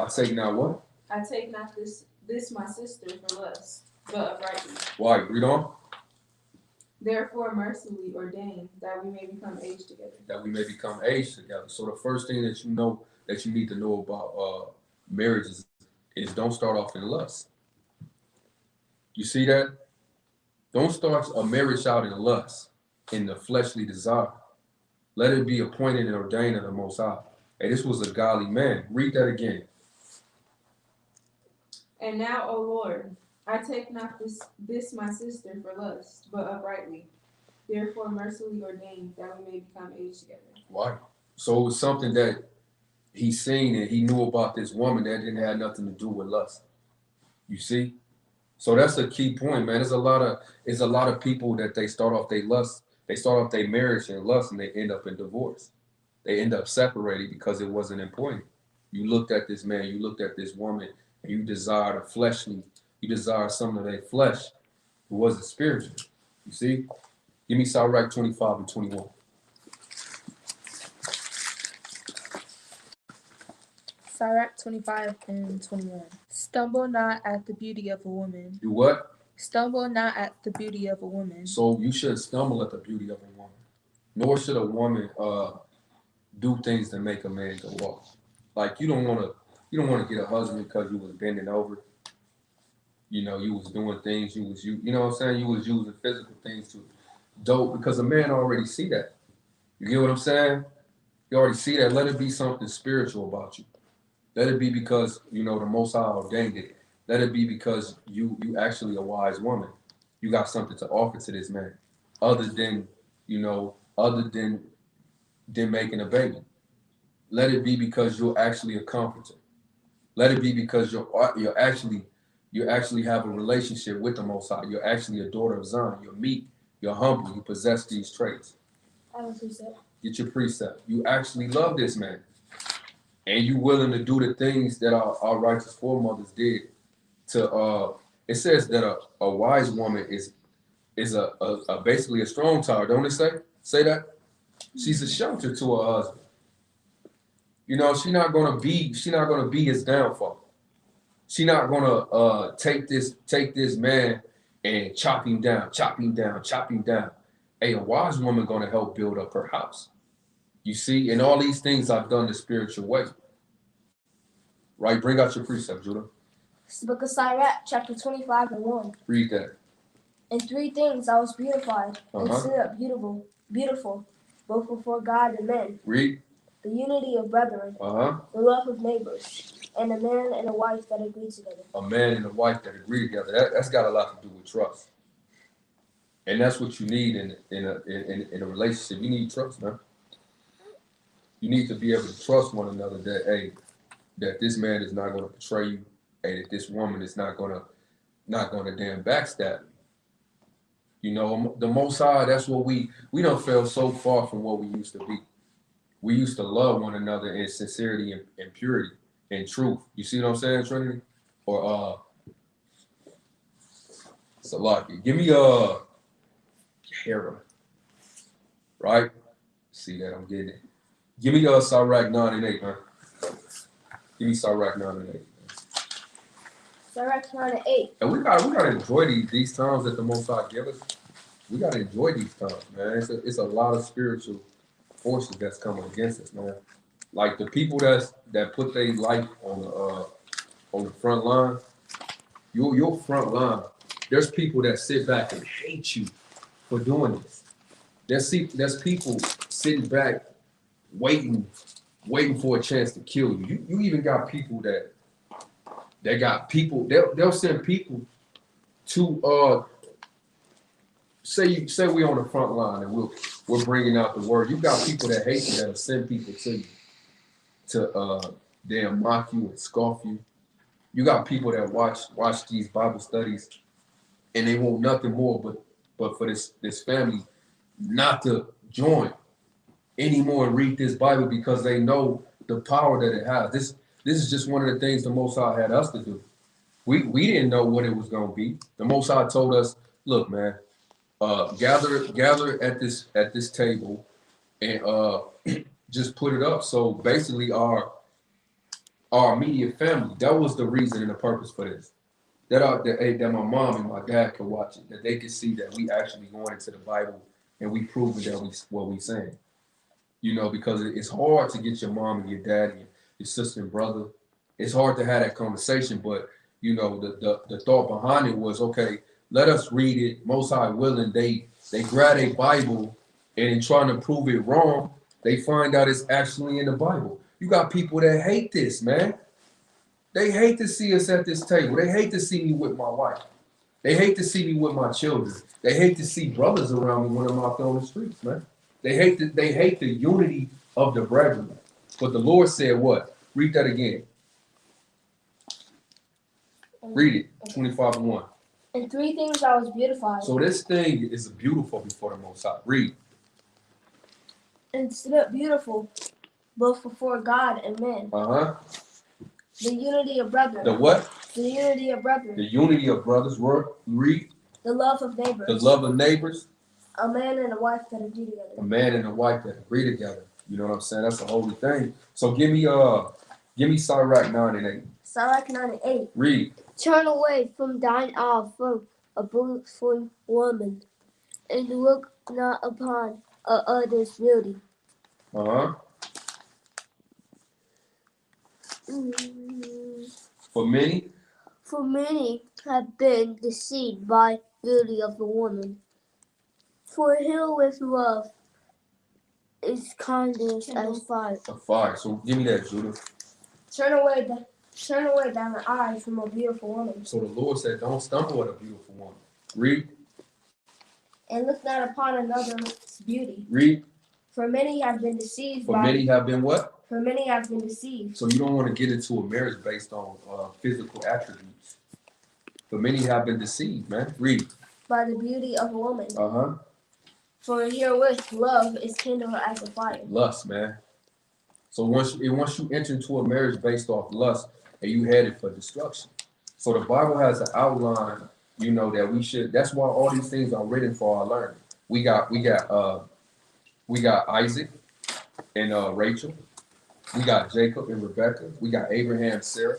I take not what? I take not this my sister for lust, but uprightly. Why? Read on. Therefore mercifully ordained that we may become aged together. That we may become aged together. So the first thing that you know that you need to know about marriage is don't start off in lust. You see that? Don't start a marriage out in lust, in the fleshly desire. Let it be appointed and ordained of the Most High. Hey, this was a godly man. Read that again. And now, O Lord, I take not this my sister for lust, but uprightly. Therefore mercifully ordained that we may become aged together. Why? So it was something that he seen and he knew about this woman that didn't have nothing to do with lust. You see? So that's a key point, man. There's a lot of people that they start off their marriage in lust and they end up in divorce. They end up separated because it wasn't important. You looked at this man, you looked at this woman, and you desired you desired something of their flesh. It wasn't spiritual. You see? Give me Sirach 25 and 21. Sirach 25 and 21. Stumble not at the beauty of a woman. Do what? Stumble not at the beauty of a woman. So you should stumble at the beauty of a woman. Nor should a woman do things that make a man go off. Like you don't want to get a husband because you was bending over. You know, you was doing things, you know what I'm saying? You was using physical things to dope because a man already see that. You get what I'm saying? You already see that. Let it be something spiritual about you. Let it be because, you know, the Most High ordained it. Let it be because you actually a wise woman. You got something to offer to this man other than, other than making a baby. Let it be because you're actually a comforter. Let it be because you actually have a relationship with the Most High. You're actually a daughter of Zion. You're meek. You're humble. You possess these traits. I have a precept. Get your precept. You actually love this man. And you willing to do the things that our righteous foremothers did. It says that a wise woman is a basically a strong tower, don't it say? Say that? She's a shelter to her husband. You know, she's not gonna be his downfall. She's not gonna take this man and chop him down. Hey, a wise woman gonna help build up her house. You see, and all these things I've done the spiritual way. Right? Bring out your precept, Judah. It's the book of Sirach, chapter 25 and 1. Read that. In three things I was beautified and stood up beautiful, both before God and men. Read. The unity of brethren, the love of neighbors, and a man and a wife that agree together. A man and a wife that agree together. That's got a lot to do with trust. And that's what you need in a relationship. You need trust, man. You need to be able to trust one another that, hey, that this man is not going to betray you, hey, that this woman is not going to damn backstab you. You know, the Most High, that's what we don't feel so far from what we used to be. We used to love one another in sincerity and purity and truth. You see what I'm saying, Trinity? Or Salaki. Give me Hera. Right? See that? I'm getting it. Give me Sirach 9 and 8, man. Give me Sirach 9 and 8. Sirach 9 and 8. And we gotta enjoy these times that the Most High give us. We gotta enjoy these times, man. It's a lot of spiritual forces that's coming against us, man. Like the people that put their life on the front line, your front line. There's people that sit back and hate you for doing this. There's people sitting back waiting for a chance to kill you. You even got people that got people. They'll send people to say we on the front line and we're bringing out the word. You got people that hate you that'll send people to you to damn mock you and scoff you. You got people that watch these Bible studies and they want nothing more but for this family not to join anymore and read this Bible because they know the power that it has. This is just one of the things the Most High had us to do. We didn't know what it was going to be. The Most High told us, look, man, gather at this table and just put it up. So basically our our immediate family. That was the reason and the purpose for this. That my mom and my dad could watch it, that they could see that we actually going into the Bible and we proving that what we saying. You know, because it's hard to get your mom and your dad and your sister and brother. It's hard to have that conversation, but you know, the thought behind it was, okay, let us read it. Most High willing, they grab a Bible and in trying to prove it wrong, they find out it's actually in the Bible. You got people that hate this, man. They hate to see us at this table. They hate to see me with my wife. They hate to see me with my children. They hate to see brothers around me when I'm out there on the streets, man. They hate the unity of the brethren. But the Lord said what? Read that again. Read it, 25:1. In three things I was beautified. So this thing is beautiful before the Most High. Read. And stood up beautiful, both before God and men. Uh-huh. The unity of brethren. The what? The unity of brethren. The unity of brothers. Read. The love of neighbors. The love of neighbors. A man and a wife that agree together. A man and a wife that agree together. You know what I'm saying? That's a holy thing. So give me Sirach 9 and 8. Sirach 9 and 8. Read. Turn away from thine eye from a beautiful woman, and look not upon a other's beauty. Uh-huh. For many have been deceived by beauty of the woman. For here with love is kindness as fire. A fire. So give me that, Judah. Turn away thine eyes from a beautiful woman. So the Lord said, don't stumble at a beautiful woman. Read. And look not upon another's beauty. Read. For many have been deceived. For many have been what? For many have been deceived. So you don't want to get into a marriage based on physical attributes. For many have been deceived, man. Read. By the beauty of a woman. Uh-huh. For herewith love is kindled as a fire. Lust, man. So once you enter into a marriage based off lust, and you headed for destruction. So the Bible has an outline, you know, that we should. That's why all these things are written for our learning. We got Isaac and Rachel. We got Jacob and Rebecca. We got Abraham and Sarah.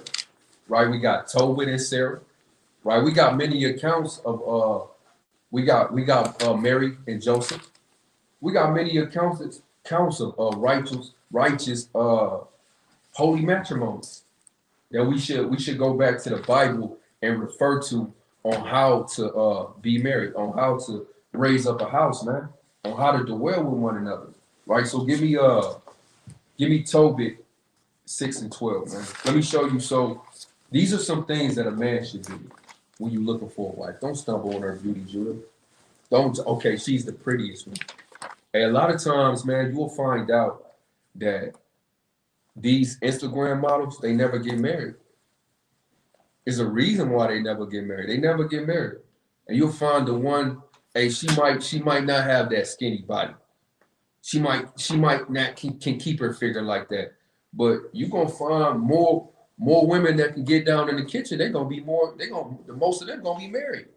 Right? We got Tobit and Sarah. Right? We got many accounts of we got Mary and Joseph. We got many accounts of righteous holy matrimonies that we should go back to the Bible and refer to on how to be married, on how to raise up a house, man, on how to dwell with one another. Right? So give me Tobit 6 and 12, man. Let me show you. So these are some things that a man should do when you're looking for a wife. Don't stumble on her beauty, Judah. Okay, she's the prettiest one. And a lot of times, man, you will find out that these Instagram models, they never get married. There's a reason why they never get married. They never get married. And you'll find the one, hey, she might not have that skinny body. She might not can keep her figure like that. But you're gonna find more women that can get down in the kitchen. Most of them gonna be married.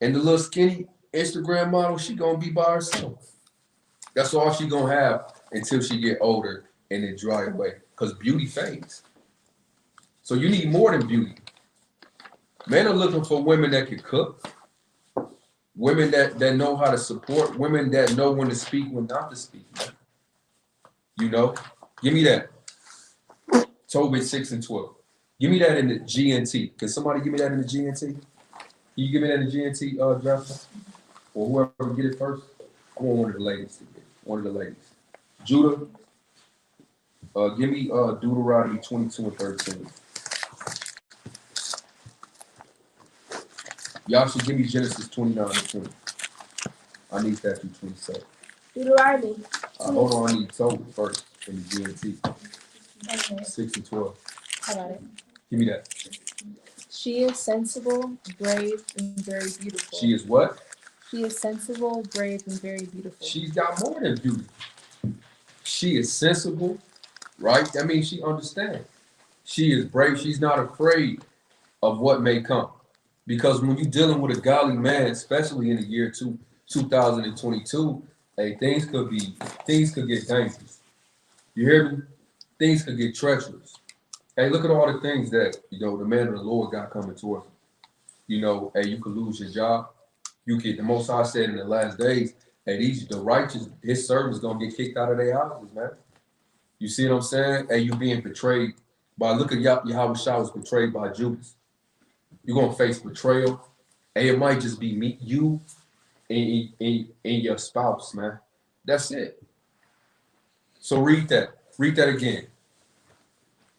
And the little skinny Instagram model, she gonna be by herself. That's all she gonna have until she get older and it dry away. Because beauty fades. So you need more than beauty. Men are looking for women that can cook, women that know how to support, women that know when to speak, when not to speak. Man. You know, give me that. Tobit 6 and 12. Give me that in the GNT. Can somebody give me that in the GNT? Can you give me that in the GNT, Justin? Or whoever get it first? I want one of the ladies to get it. One of the ladies. Judah, give me Deuteronomy 22 and 13. Y'all should give me Genesis 29 and 20. I need that through 27. Deuteronomy. Hold on, I need Tobit first in the GNT. Okay, 6 and 12. I got it. Give me that. She is sensible, brave, and very beautiful. She is what? She is sensible, brave, and very beautiful. She's got more than beauty. She is sensible, right? That means she understands. She is brave. She's not afraid of what may come. Because when you're dealing with a godly man, especially in the year 2022, hey, things could get dangerous. You hear me? Things could get treacherous. Hey, look at all the things that, the man of the Lord got coming towards him. Hey, you could lose your job. The Most High said in the last days, hey, the righteous, his servants gonna get kicked out of their houses, man. You see what I'm saying? Hey, you being betrayed look at Yahweh Shah was betrayed by Judas. You're gonna face betrayal. Hey, it might just be you and your spouse, man. That's it. So read that. Read that again.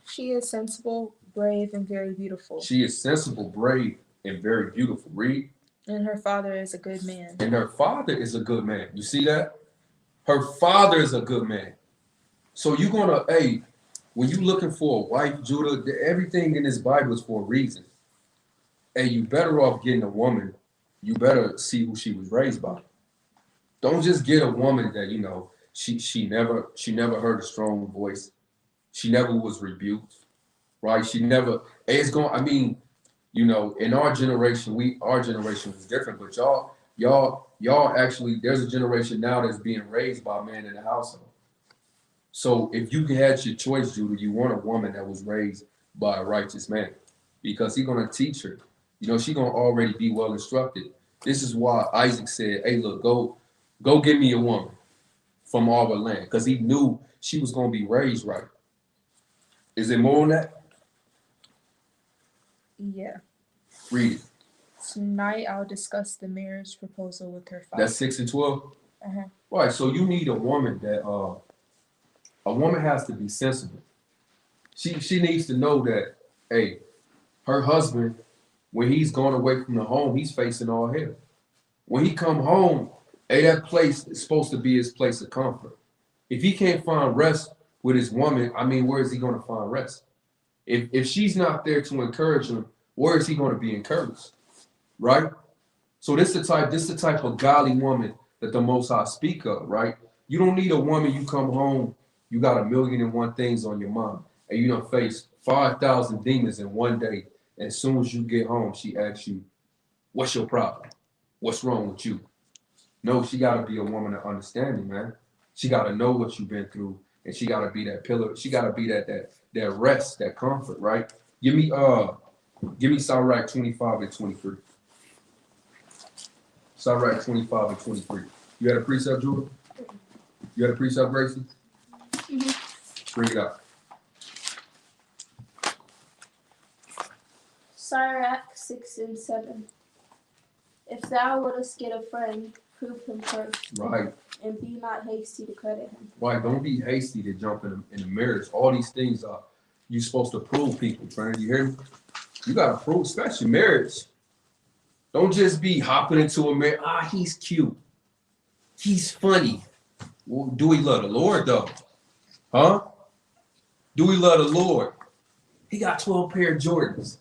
She is sensible, brave, and very beautiful. She is sensible, brave, and very beautiful. Read. And her father is a good man. And her father is a good man. You see that? Her father is a good man. So you're gonna, hey, when you looking for a wife, Judah, everything in this Bible is for a reason. Hey, you better off getting a woman. You better see who she was raised by. Don't just get a woman that she never heard a strong voice. She never was rebuked, right? She never. It's going. I mean, in our generation, our generation was different, but y'all actually, there's a generation now that's being raised by a man in the household. So if you had your choice, Judah, you want a woman that was raised by a righteous man, because he's gonna teach her. She's gonna already be well instructed. This is why Isaac said, "Hey, look, go get me a woman from all the land," because he knew she was gonna be raised right. Is there more on that? Yeah. Read it. Tonight I'll discuss the marriage proposal with her father. That's 6 and 12. Uh-huh. Right. So you need a woman that a woman has to be sensible. She needs to know that, hey, her husband, when he's gone away from the home, he's facing all hell. When he come home, hey, that place is supposed to be his place of comfort. If he can't find rest with his woman, I mean, where is he going to find rest? If she's not there to encourage him, where is he going to be encouraged? Right? So this is the type of godly woman that the Most High speak of, right? You don't need a woman, you come home, you got 1,000,001 things on your mind, and you don't face 5,000 demons in one day. And as soon as you get home, she asks you, what's your problem? What's wrong with you? No, she got to be a woman of understanding, man. She got to know what you've been through, and she got to be that pillar. She got to be that rest, that comfort, right? Give me Sirach 25 and 23. Sirach 25 and 23. You had a precept, Judah? You had a precept, Gracie? Mm-hmm. Bring it up. Sirach 6 and 7. If thou wouldest get a friend, prove him first. Right. And be not hasty to credit him. Right. Don't be hasty to jump in a marriage. All these things are you supposed to prove people, Trent. You hear me? You gotta prove, especially marriage. Don't just be hopping into a marriage. He's cute. He's funny. Well, do we love the Lord though? Huh? Do we love the Lord? He got 12 pair of Jordans.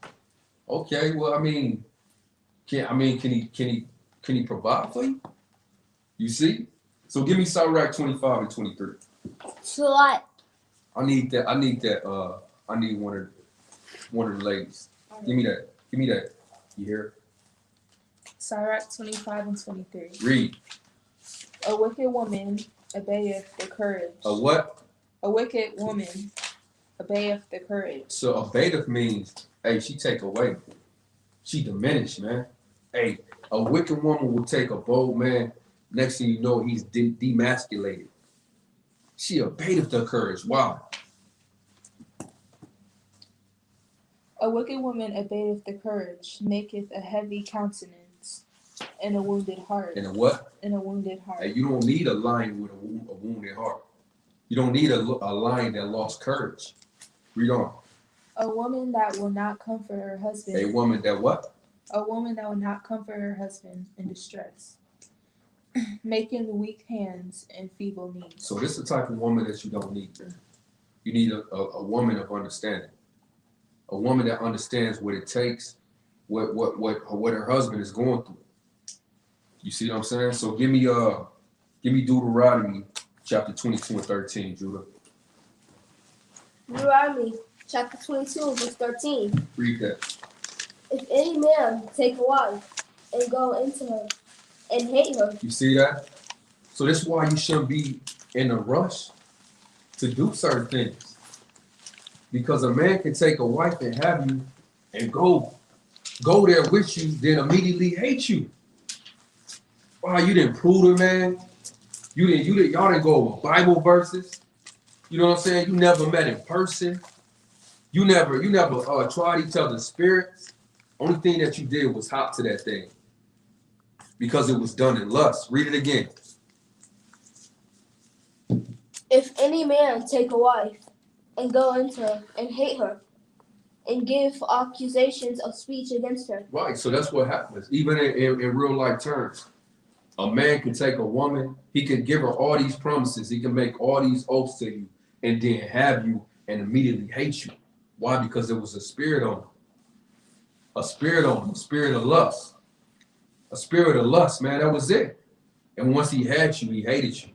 Okay, well, I mean, can he provide for you? You see? So give me Sirach 25 and 23. So I need that. I need one of the ladies. Give me that. You hear? Sirach 25 and 23. Read. A wicked woman obeyeth the courage. A what? A wicked woman obeyeth the courage. So obeyeth means, hey, she take away. She diminish, man. Hey, a wicked woman will take a bold man. Next thing you know, he's demasculated. She obeyeth the courage. Wow. A wicked woman obeyeth the courage, maketh a heavy countenance, and a wounded heart. And a what? And a wounded heart. Hey, you don't need a lion with a wounded heart. You don't need a lion that lost courage. Read on. A woman that will not comfort her husband. A woman that what? A woman that will not comfort her husband in distress, making weak hands and feeble knees. So this is the type of woman that you don't need, man. You need a woman of understanding. A woman that understands what it takes, what her husband is going through. You see what I'm saying? So give me Deuteronomy chapter 22 and 13, Judah. Deuteronomy chapter 22 verse 13. Read that. If any man take a wife and go into her and hate her. You see that? So this is why you shouldn't be in a rush to do certain things. Because a man can take a wife and have you and go there with you, then immediately hate you. Wow, you didn't prove it, man. Y'all didn't go over Bible verses. You know what I'm saying? You never met in person. You never tried each other's spirits. Only thing that you did was hop to that thing because it was done in lust. Read it again. If any man take a wife and go into her and hate her and give accusations of speech against her. Right, so that's what happens. Even in real life terms, a man can take a woman, he can give her all these promises, he can make all these oaths to you, and then have you and immediately hate you. Why? Because there was a spirit on him. A spirit on him, a spirit of lust. A spirit of lust, man, that was it. And once he had you, he hated you.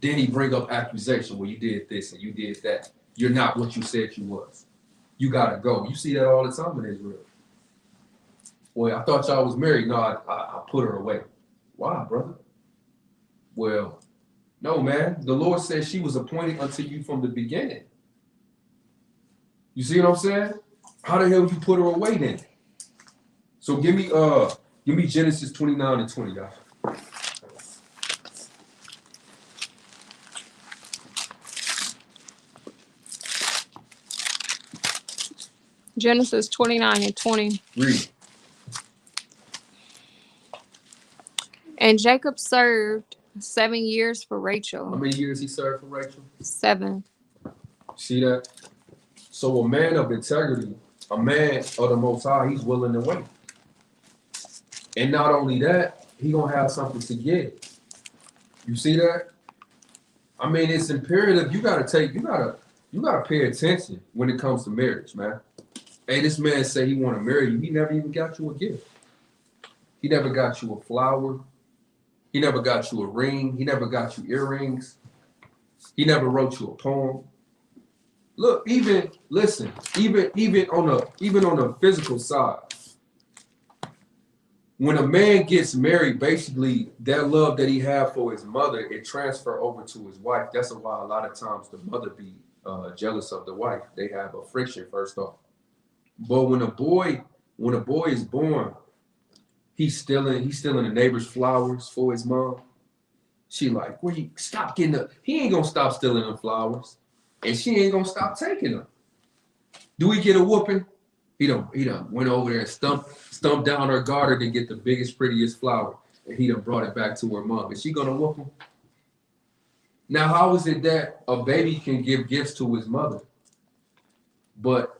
Then he bring up accusation, well, you did this and you did that. You're not what you said you was. You gotta go. You see that all the time in Israel. Well, I thought y'all was married. No, I put her away. Why, brother? Well, no, man. The Lord said she was appointed unto you from the beginning. You see what I'm saying? How the hell you put her away then? So give me Genesis 29 and 20, guys. Genesis 29 and 20. Read. And Jacob served 7 years for How Rachel. many years he served for Rachel? 7. See that? So a man of integrity, a man of the Most High, he's willing to wait. And not only that, he gonna have something to give. You see that? I mean, it's imperative. You gotta pay attention when it comes to marriage, man. Hey, this man say he want to marry you. He never even got you a gift. He never got you a flower. He never got you a ring. He never got you earrings. He never wrote you a poem. Look, even on the physical side, when a man gets married, basically that love that he had for his mother, it transfer over to his wife. That's why a lot of times the mother be jealous of the wife. They have a friction first off. But when a boy is born, he's stealing the neighbor's flowers for his mom. She like, well, you stop getting the. He ain't gonna stop stealing them flowers, and she ain't gonna stop taking them. Do we get a whooping? He done went over there and stumped down her garter to get the biggest, prettiest flower, and he done brought it back to her mom. Is she gonna whoop him? Now, how is it that a baby can give gifts to his mother, but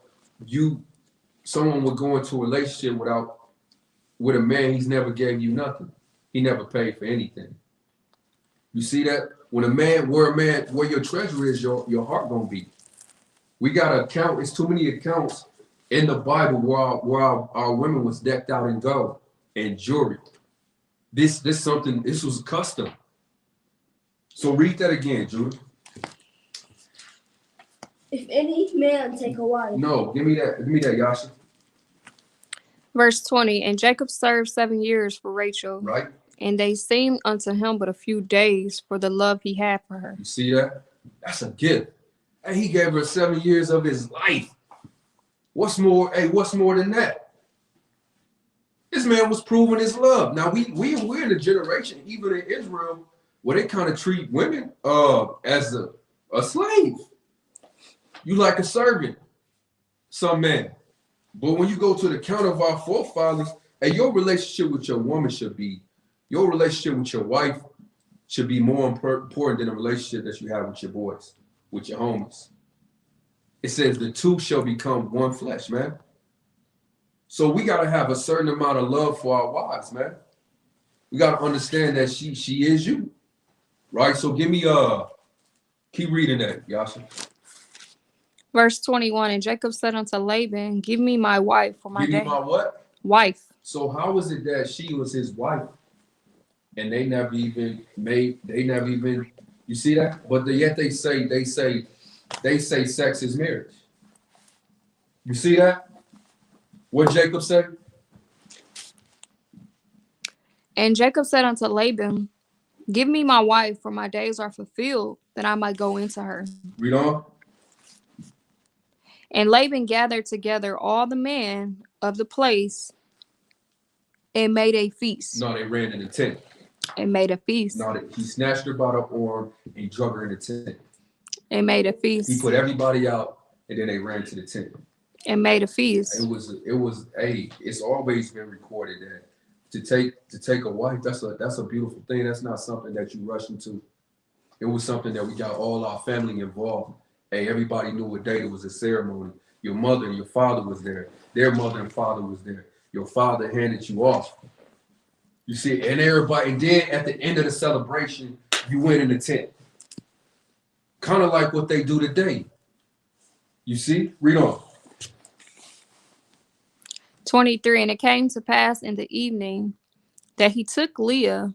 someone would go into a relationship with a man, he's never gave you nothing. He never paid for anything. You see that? Where your treasure is, your heart gonna be. We gotta count. It's too many accounts in the Bible where our women was decked out in gold and jewelry. This was a custom. So read that again, Judah. If any man take a wife. No, give me that, Yasha. Verse 20. And Jacob served 7 years for Rachel. Right? And they seemed unto him but a few days for the love he had for her. You see that? That's a gift. Hey, he gave her 7 years of his life. What's more than that? This man was proving his love. Now we're in a generation, even in Israel, where they kind of treat women as a slave. You like a servant, some men. But when you go to the count of our forefathers, and your relationship with your woman your relationship with your wife should be more important than the relationship that you have with your boys, with your homies. It says the two shall become one flesh, man. So we got to have a certain amount of love for our wives, man. We got to understand that she is you, right? So give me, keep reading that, Yasha. Verse 21. And Jacob said unto Laban, give me my wife for my Give me day. my what? Wife. So how is it that she was his wife and they never even, you see that? But yet they say sex is marriage. You see that? What Jacob said? And Jacob said unto Laban, give me my wife, for my days are fulfilled, that I might go into her. Read on. And Laban gathered together all the men of the place and made a feast. No, they ran in the tent. And made a feast. No, he snatched her by the arm and drug her in the tent. And made a He feast. put everybody out, and then they ran to the tent. And made a feast. It was. Hey, it's always been recorded that to take a wife, that's a beautiful thing. That's not something that you rush into. It was something that we got all our family involved. Hey, everybody knew what day it was, a ceremony. Your mother and your father was there. Their mother and father was there. Your father handed you off. You see, and everybody, and then at the end of the celebration, you went in the tent. Kind of like what they do today. You see? Read on. 23. And it came to pass in the evening that he took Leah,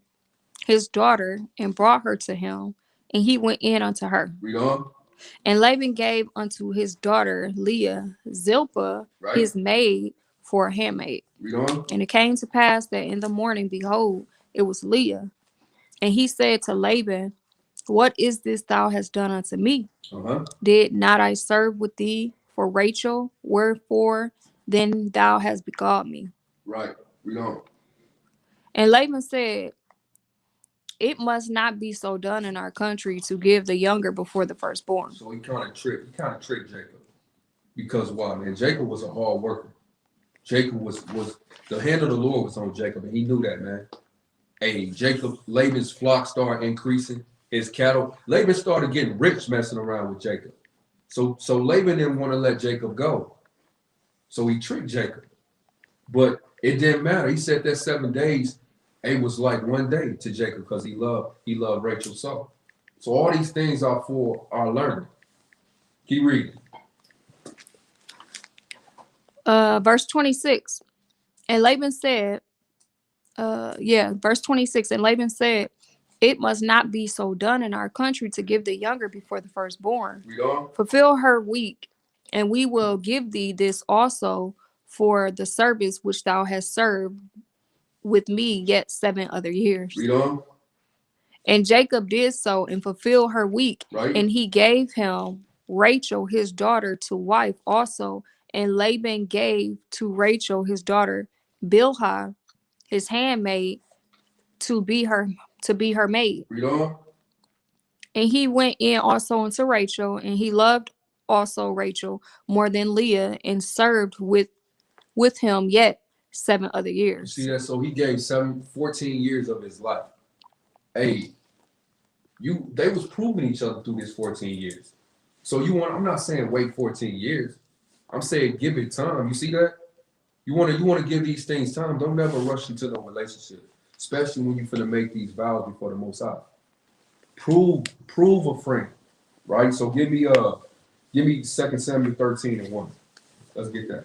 his daughter, and brought her to him, and he went in unto her. Read on. And Laban gave unto his daughter Leah Zilpah, Right. his maid, for a handmaid. Read on. And it came to pass that in the morning, behold, it was Leah. And he said to Laban, what is this thou hast done unto me? Uh-huh. Did not I serve with thee for Rachel? Wherefore then thou hast begot me? Right. Read on. And Laban said, it must not be so done in our country to give the younger before the firstborn. So he kind of tricked Jacob. Because why, man? Jacob was a hard worker. Jacob was the hand of the Lord was on Jacob, and he knew that, man. Hey, Laban's flock started increasing, his cattle. Laban started getting rich messing around with Jacob. So Laban didn't want to let Jacob go. So he tricked Jacob. But it didn't matter. He said that 7 days, it was like one day to Jacob because he loved Rachel so. So all these things are for our learning. Keep reading. Verse 26. And Laban said, verse 26. And Laban said, it must not be so done in our country to give the younger before the firstborn. Read on. Fulfill her week, and we will give thee this also for the service which thou hast served with me yet 7 other years. Read on. And Jacob did so and fulfilled her week, Right. and he gave him Rachel his daughter to wife also. And Laban gave to Rachel his daughter Bilhah his handmaid to be her maid. Read on. And he went in also unto Rachel, and he loved also Rachel more than Leah, and served with him yet 7 other You years. see that? So he gave 14 years of his life. Hey, they was proving each other through this 14 years. So I'm not saying wait 14 years. I'm saying give it time. You see that? You want to give these things time. Don't never rush into the relationship, especially when you're finna make these vows before the Most High. Prove a friend, right? So give me 2 Samuel 13:1. Let's get that.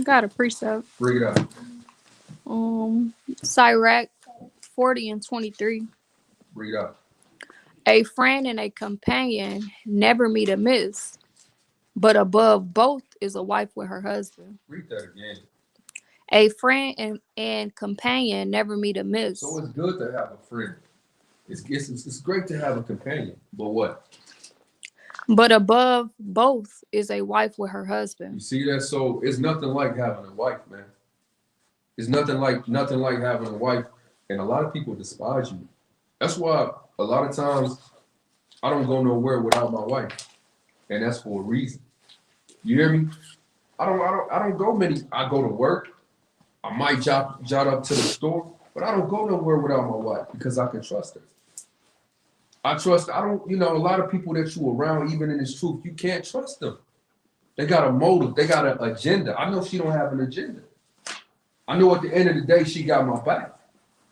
Got a precept. Bring it up. Sirach 40:23. Bring it up. A friend and a companion never meet amiss, but above both is a wife with her husband. Read that again. A friend and companion never meet amiss. So it's good to have a friend. It's great to have a companion. But what? But above both is a wife with her You husband. see that? So it's nothing like having a wife, man. It's nothing like having a wife, and a lot of people despise you. That's why a lot of times I don't go nowhere without my wife, and that's for a reason. You hear me? I don't go many. I go to work. I might jot up to the store, but I don't go nowhere without my wife because I can trust her. I don't, a lot of people that you around, even in this truth, you can't trust them. They got a motive. They got an agenda. I know she don't have an agenda. I know at the end of the day, she got my back.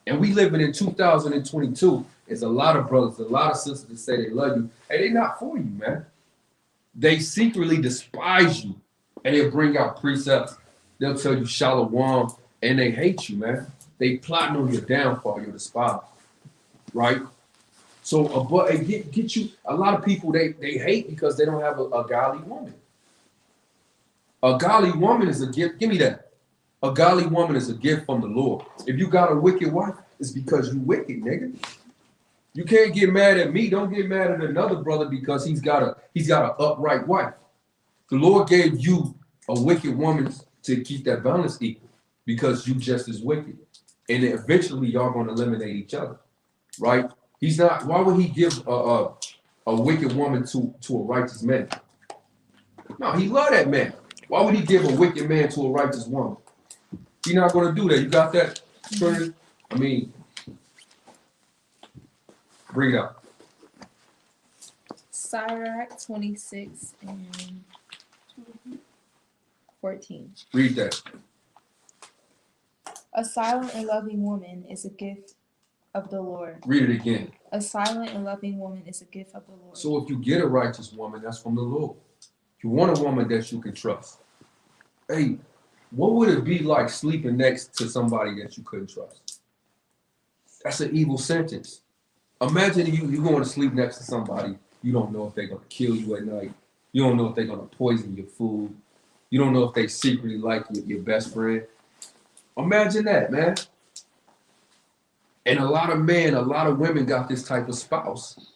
And we living in 2022. There's a lot of brothers, a lot of sisters that say they love you. Hey, they not for you, man. They secretly despise you. And they'll bring out precepts. They'll tell you shalom. And they hate you, man. They plotting on your downfall, your despise. Right? So, get you, a lot of people, they hate because they don't have a godly woman. A godly woman is a gift. Give me that. A godly woman is a gift from the Lord. If you got a wicked wife, it's because you wicked, nigga. You can't get mad at me. Don't get mad at another brother because he's got an upright wife. The Lord gave you a wicked woman to keep that balance equal because you just as wicked. And then eventually y'all gonna eliminate each other, right? He's not. Why would he give a wicked woman to a righteous man? No, he love that man. Why would he give a wicked man to a righteous woman? He's not gonna do that. You got that? I mean, bring it up. Sirach 26 and 14. Read that. A silent and loving woman is a gift of the Lord. Read it again. A silent and loving woman is a gift of the Lord. So if you get a righteous woman, that's from the Lord. You want a woman that you can trust. Hey, what would it be like sleeping next to somebody that you couldn't trust? That's an evil sentence. Imagine you going to sleep next to somebody, you don't know if they're going to kill you at night. You don't know if they're going to poison your food. You don't know if they secretly like your best friend. Imagine that, man. And a lot of women got this type of spouse.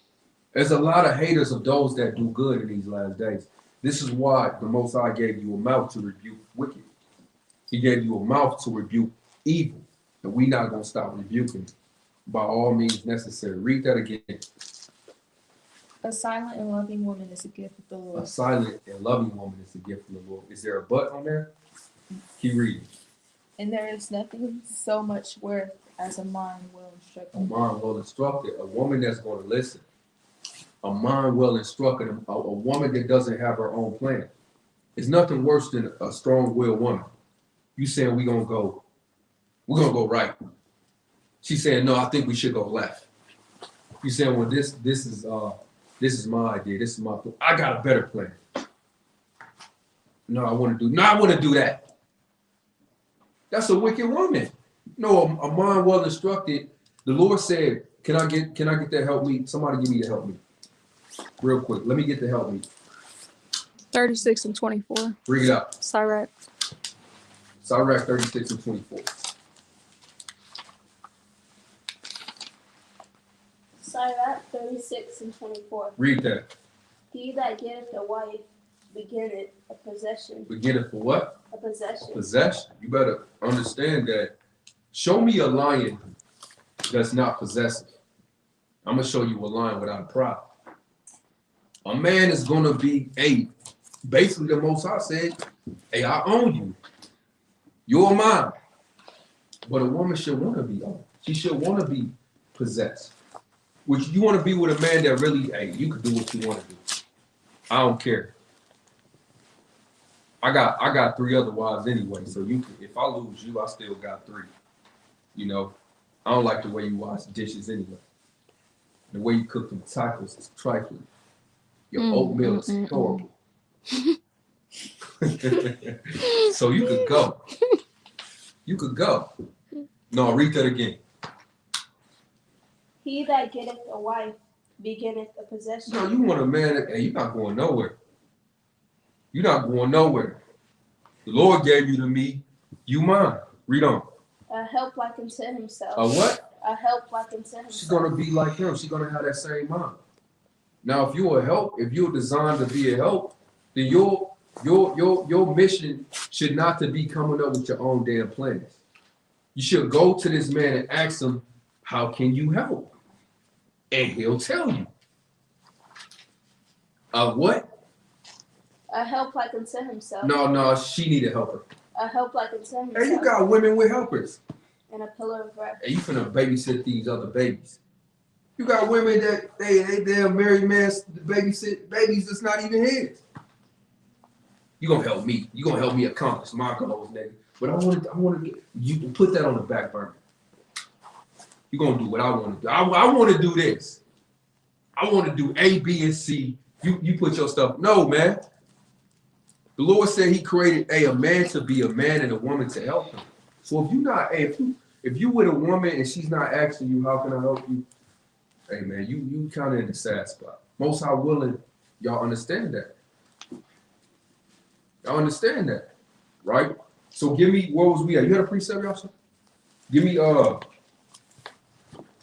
There's a lot of haters of those that do good in these last days. This is why the Most High gave you a mouth to rebuke wicked. He gave you a mouth to rebuke evil. And we're not going to stop rebuking it by all means necessary. Read that again. A silent and loving woman is a gift of the Lord. A silent and loving woman is a gift from the Lord. Is there a but on there? Keep reading. And there is nothing so much worth as a mind well A instructed. mind well instructed, a woman that's going to listen. A mind well instructed, a woman that doesn't have her own plan. It's nothing worse than a strong-willed woman. You saying we're gonna go right. She's saying no, I think we should go left. You saying well this is my idea. This is my plan. I got a better plan. No, I want to do that. That's a wicked woman. No, a mind well instructed. The Lord said, can I get that help me? Somebody give me the help me. Real quick. Let me get the help me. 36 and 24. Bring it up. Sirach. Sirach 36 and 24. Sirach 36 and 24. Read that. He that getteth a wife beginneth a possession. Beginning for what? A possession. Possession. You better understand that. Show me a lion that's not possessive. I'm going to show you a lion without pride. A man is going to be, basically the Most High said, hey, I own you. You're mine. But a woman should want to be owned. She should want to be possessed. Which you want to be with a man that really, you can do what you want to do. I don't care. I got 3 other wives anyway, so you can, if I lose you, I still got 3. You know, I don't like the way you wash dishes anyway. The way you cook them tacos is trifling. Your oatmeal is horrible. So you could go. You could go. No, read that again. He that getteth a wife beginneth a possession. No, you want a man that, you're not going nowhere. You're not going nowhere. The Lord gave you to me. You mine. Read on. A help like unto himself. A what? A help like unto himself. She's gonna be like him. She's gonna have that same mind. Now, if you're a help, if you're designed to be a help, then your mission should not to be coming up with your own damn plans. You should go to this man and ask him, how can you help? And he'll tell you. What? A help like unto himself. No, she need a helper. A help like unto himself. Hey, you got women with helpers. And a pillar of rest. And you finna babysit these other babies. You got women that they're married men babysit babies that's not even his. You gonna help me. You gonna help me accomplish my goals, nigga. But I want to get you can put that on the back burner. You gonna do what I want to do. I want to do this. I want to do A, B, and C. You put your stuff. No, man. The Lord said He created a man to be a man and a woman to help him. So if you're not, if you with a woman and she's not asking you, how can I help you? Hey man, you kind of in the sad spot. Most High willing, y'all understand that. Y'all understand that, right? So give me, where was we at? You had a precept, y'all? Give me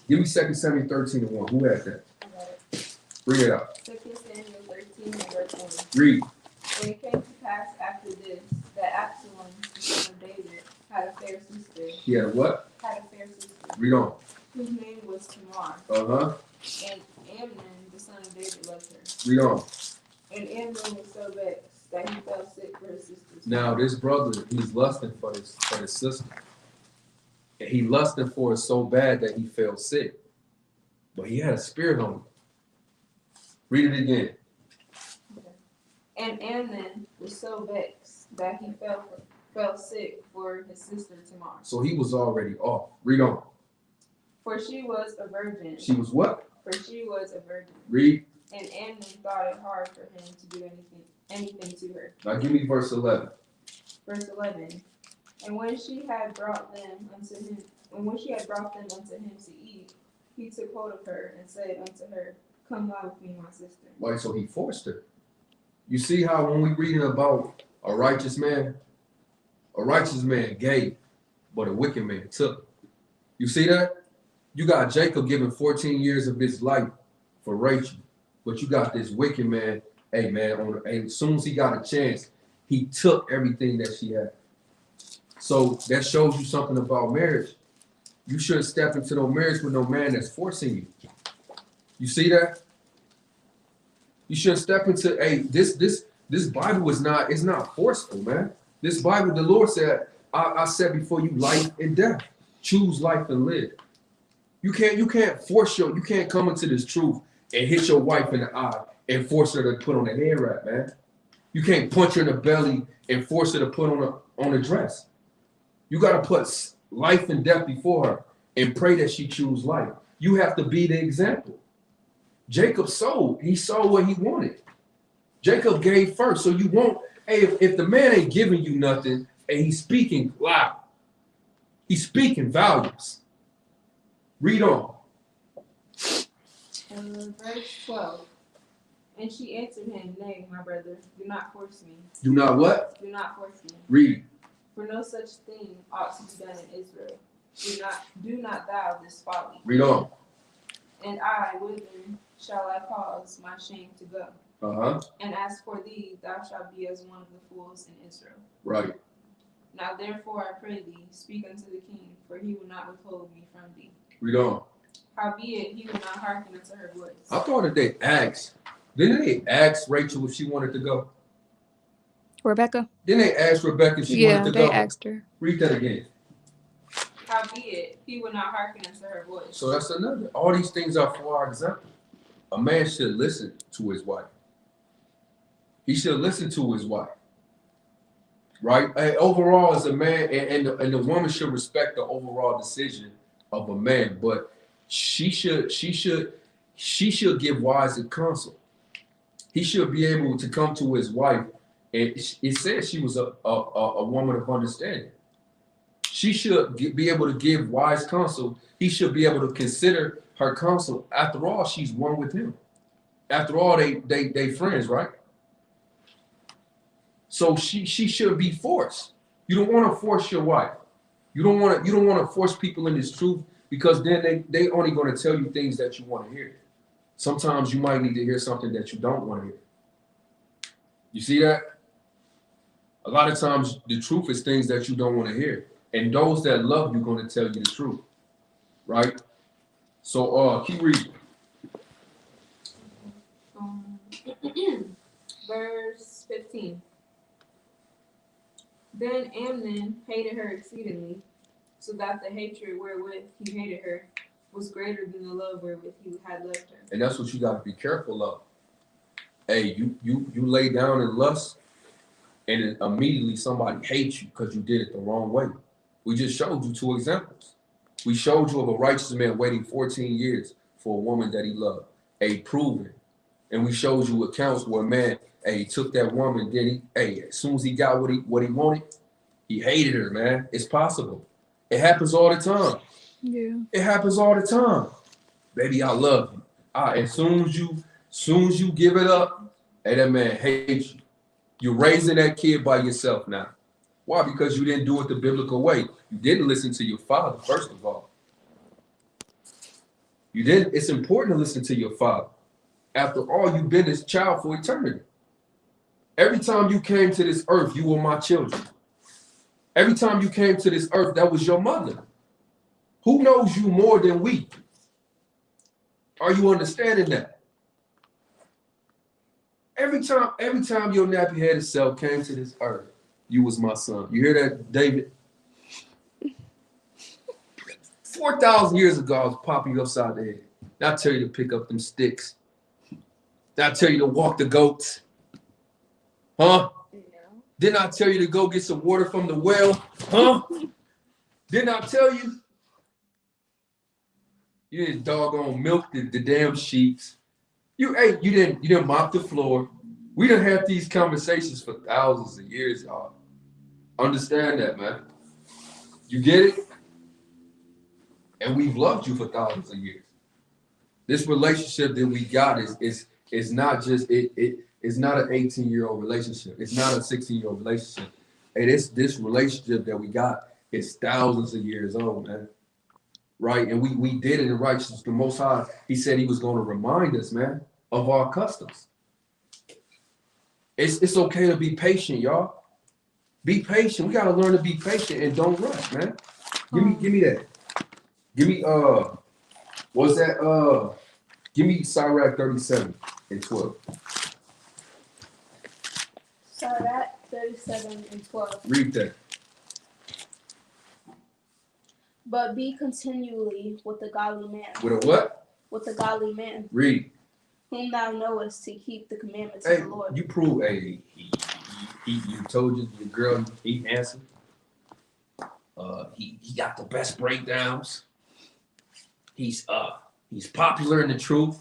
Give me 2 Samuel 13:1. Who had that? I got it. Bring it up. 2 Samuel 13 and verse 1. Read. And it came to pass after this that Absalom, the son of David, had a fair sister. He had a what? Had a fair sister, Read on. whose name was Tamar. Uh-huh. And Amnon, the son of David, loved her. Read on. And Amnon was so vexed that he fell sick for his sister's Now this brother, he's lusting for his sister. And he lusted for it so bad that he fell sick. But he had a spirit on him. Read it again. And Amnon was so vexed that he fell sick for his sister Tamar. So he was already off. Read on. For she was a virgin. She was what? For she was a virgin. Read. And Amnon thought it hard for him to do anything to her. Now give me verse 11. Verse 11. And when she had brought them unto him to eat, he took hold of her and said unto her, Come lie with me, my sister. Like, so he forced her. You see how when we reading about a righteous man gave, but a wicked man took. You see that? You got Jacob giving 14 years of his life for Rachel, but you got this wicked man, hey man, as soon as he got a chance, he took everything that she had. So that shows you something about marriage. You shouldn't step into no marriage with no man that's forcing you. You see that? You shouldn't step into this Bible is not forceful, man. This Bible, the Lord said, I said before you life and death. Choose life and live. You can't you can't come into this truth and hit your wife in the eye and force her to put on a hair wrap, man. You can't punch her in the belly and force her to put on a dress. You gotta put life and death before her and pray that she choose life. You have to be the example. Jacob sold. He saw what he wanted. Jacob gave first. So you won't, hey, if the man ain't giving you nothing and he's speaking loud, he's speaking values. Read on. Verse 12. And she answered him, Nay, my brother, do not force me. Do not what? Do not force me. Read. For no such thing ought to be done in Israel. Do not thou this folly. Read on. And I, whither shall I cause my shame to go? Uh-huh. And as for thee, thou shalt be as one of the fools in Israel. Right. Now therefore I pray thee, speak unto the king, for he will not withhold me from thee. Read on. Howbeit he will not hearken unto her voice. I thought that they asked. Didn't they ask Rachel if she wanted to go? Rebecca? Didn't they ask Rebecca if she wanted to go? Yeah, they asked her. Read that again. Howbeit he will not hearken unto her voice. So that's another. All these things are for our example. A man should listen to his wife. He should listen to his wife. Right? And overall, as a man, and the woman should respect the overall decision of a man, but she should give wise counsel. He should be able to come to his wife, and it says she was a woman of understanding. She should be able to give wise counsel. He should be able to consider her counsel. After all, she's one with him. After all, they friends, right? So she shouldn't be forced. You don't want to force your wife. You don't want to force people in this truth, because then they only going to tell you things that you want to hear. Sometimes you might need to hear something that you don't want to hear. You see that? A lot of times the truth is things that you don't want to hear. And those that love you are going to tell you the truth. Right? So keep reading. Verse 15. Then Amnon hated her exceedingly, so that the hatred wherewith he hated her was greater than the love wherewith he had loved her. And that's what you got to be careful of. Hey, you lay down in lust, and then immediately somebody hates you because you did it the wrong way. We just showed you 2 examples. We showed you of a righteous man waiting 14 years for a woman that he loved, proven. And we showed you accounts where a man, he took that woman, then as soon as he got what he wanted, he hated her, man. It's possible. It happens all the time. Yeah. It happens all the time. Baby, I love you. As soon as you give it up, that man hates you. You're raising that kid by yourself now. Why? Because you didn't do it the biblical way. You didn't listen to your father, first of all. You didn't. It's important to listen to your father. After all, you've been his child for eternity. Every time you came to this earth, you were my children. Every time you came to this earth, that was your mother. Who knows you more than we? Are you understanding that? Every time your nappy-headed self came to this earth, you was my son. You hear that, David? 4,000 years ago, I was popping you upside the head. Now I tell you to pick up them sticks. Now I tell you to walk the goats. Huh? Didn't I tell you to go get some water from the well? Huh? Didn't I tell you? You didn't doggone milk the damn sheets. You didn't mop the floor. We done had these conversations for thousands of years, y'all. Understand that, man. You get it? And we've loved you for thousands of years. This relationship that we got is not just it's not an 18-year-old relationship. It's not a 16-year-old relationship. And this relationship that we got is thousands of years old, man. Right? And we did it in righteousness. The Most High, he said he was going to remind us, man, of our customs. It's okay to be patient, y'all. Be patient. We got to learn to be patient and don't rush, man. Give me that. Give me what's that? Give me Sirach 37 and 12. Sirach 37 and 12. Read that. But be continually with a godly man. With a what? With a godly man, Read. whom thou knowest to keep the commandments Hey, of the Lord. you prove you told your girl he answered. He got the best breakdowns. He's popular in the truth.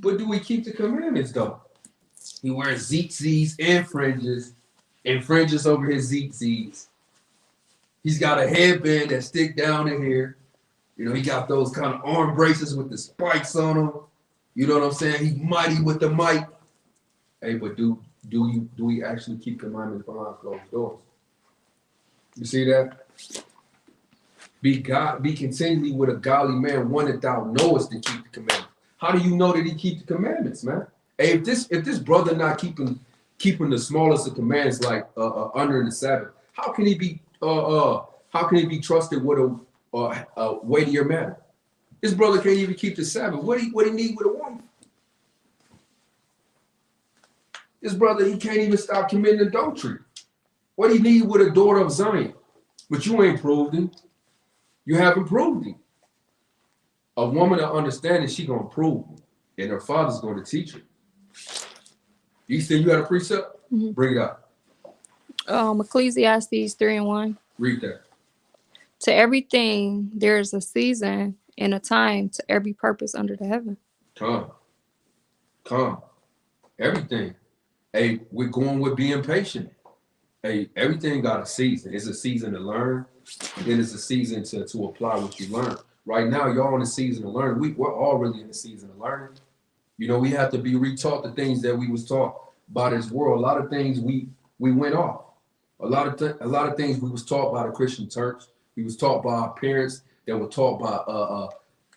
But do we keep the commandments though? He wears zits and fringes over his zits. He's got a headband that stick down in here. You know, he got those kind of arm braces with the spikes on them. You know what I'm saying? He's mighty with the mic. Hey, but do we actually keep commandments behind closed doors? You see that? Be continually with a godly man, one that thou knowest to keep the commandments. How do you know that he keep the commandments, man? Hey, if this brother not keeping the smallest of commands, like under the Sabbath, how can he be trusted with a weightier matter? This brother can't even keep the Sabbath. What he need with a woman? This brother, he can't even stop committing adultery. What he need with a daughter of Zion? But you ain't proved him. You haven't proved him. A woman of understanding, she gonna prove him, and her father's gonna teach her. You said you got a precept? Mhm. Bring it up. Ecclesiastes 3:1. Read that. To everything there is a season and a time to every purpose under the heaven. Come. Everything. Hey, we're going with being patient. Hey, everything got a season. It's a season to learn, and then it's a season to apply what you learn. Right now, y'all in the season to learn. We're all really in the season of learning. You know, we have to be retaught the things that we was taught by this world. A lot of things we went off. A lot of things we was taught by the Christian church. We was taught by our parents. That were taught by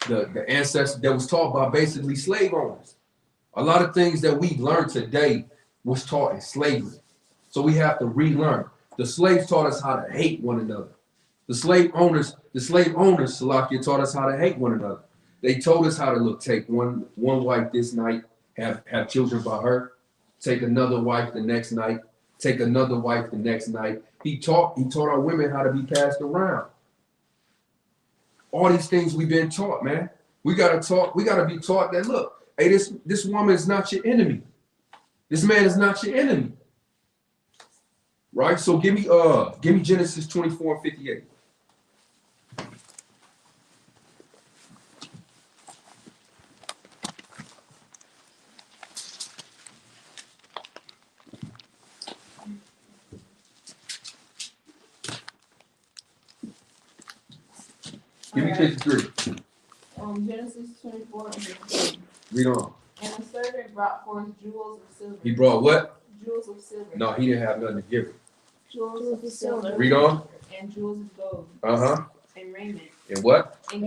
the ancestors. That was taught by basically slave owners. A lot of things that we learned today was taught in slavery. So we have to relearn. The slaves taught us how to hate one another. The slave owners, Salakia, taught us how to hate one another. They told us how to take one wife this night, have children by her, take another wife the next night, take another wife the next night. He taught our women how to be passed around. All these things we've been taught, man. We gotta be taught that, look, hey, this woman is not your enemy. This man is not your enemy. Right? So give me Genesis 24:58. Give me 53. Genesis 24:15. Read on. And the servant brought forth jewels of silver. He brought what? Jewels of silver. No, he didn't have nothing to give her. Jewels of silver. Read on. And jewels of gold. Uh-huh. And raiment. And what? And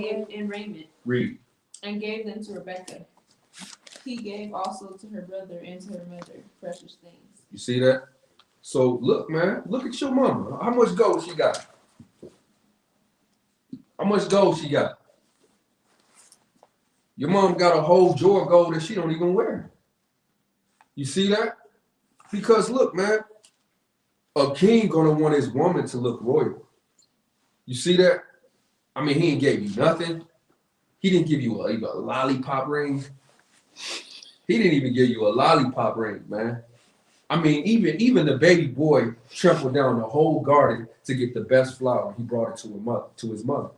raiment. Read. and gave them to Rebekah. He gave also to her brother and to her mother precious things. You see that? So look, man, look at your mama. How much gold she got? How much gold she got? Your mom got a whole drawer of gold that she don't even wear. You see that? Because look, man, a king gonna want his woman to look royal. You see that? I mean, he ain't gave you nothing. He didn't give you even a lollipop ring. He didn't even give you a lollipop ring, man. I mean, even the baby boy trampled down the whole garden to get the best flower. He brought it to his mother.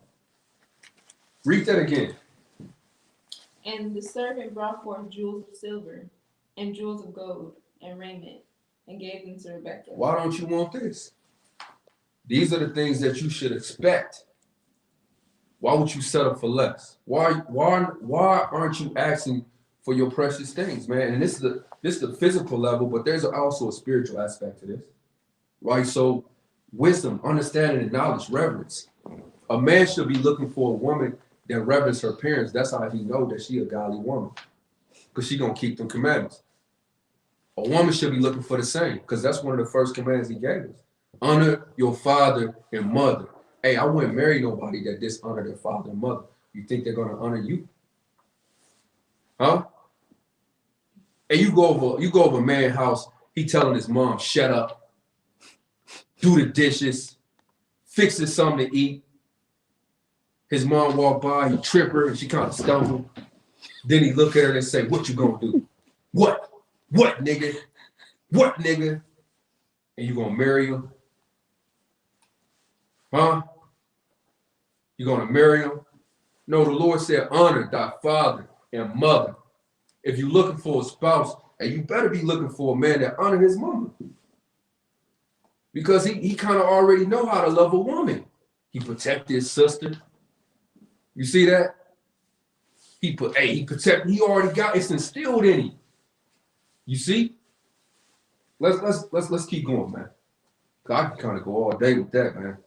Read that again. And the servant brought forth jewels of silver and jewels of gold and raiment and gave them to Rebekah. Why don't you want this? These are the things that you should expect. Why would you settle for less? Why aren't you asking for your precious things, man? And this is the physical level, but there's also a spiritual aspect to this, right? So wisdom, understanding, and knowledge, reverence. A man should be looking for a woman that reverence her parents. That's how he know that she a godly woman, because she gonna keep them commandments. A woman should be looking for the same, because that's one of the first commands he gave us. Honor your father and mother. Hey, I wouldn't marry nobody that dishonor their father and mother. You think they're gonna honor you? Huh? And you go over a man's house, he telling his mom, shut up, do the dishes, fixing something to eat. His mom walk by, he trip her, and she kind of stumble. Then he look at her and say, what you gonna do? What? What, nigga? What, nigga? And you gonna marry him? Huh? You gonna marry him? No, the Lord said, honor thy father and mother. If you're looking for a spouse, and you better be looking for a man that honor his mama. Because he kind of already know how to love a woman. He protect his sister. You see that? He already got it's instilled in him. You see? Let's keep going, man. I can kind of go all day with that, man.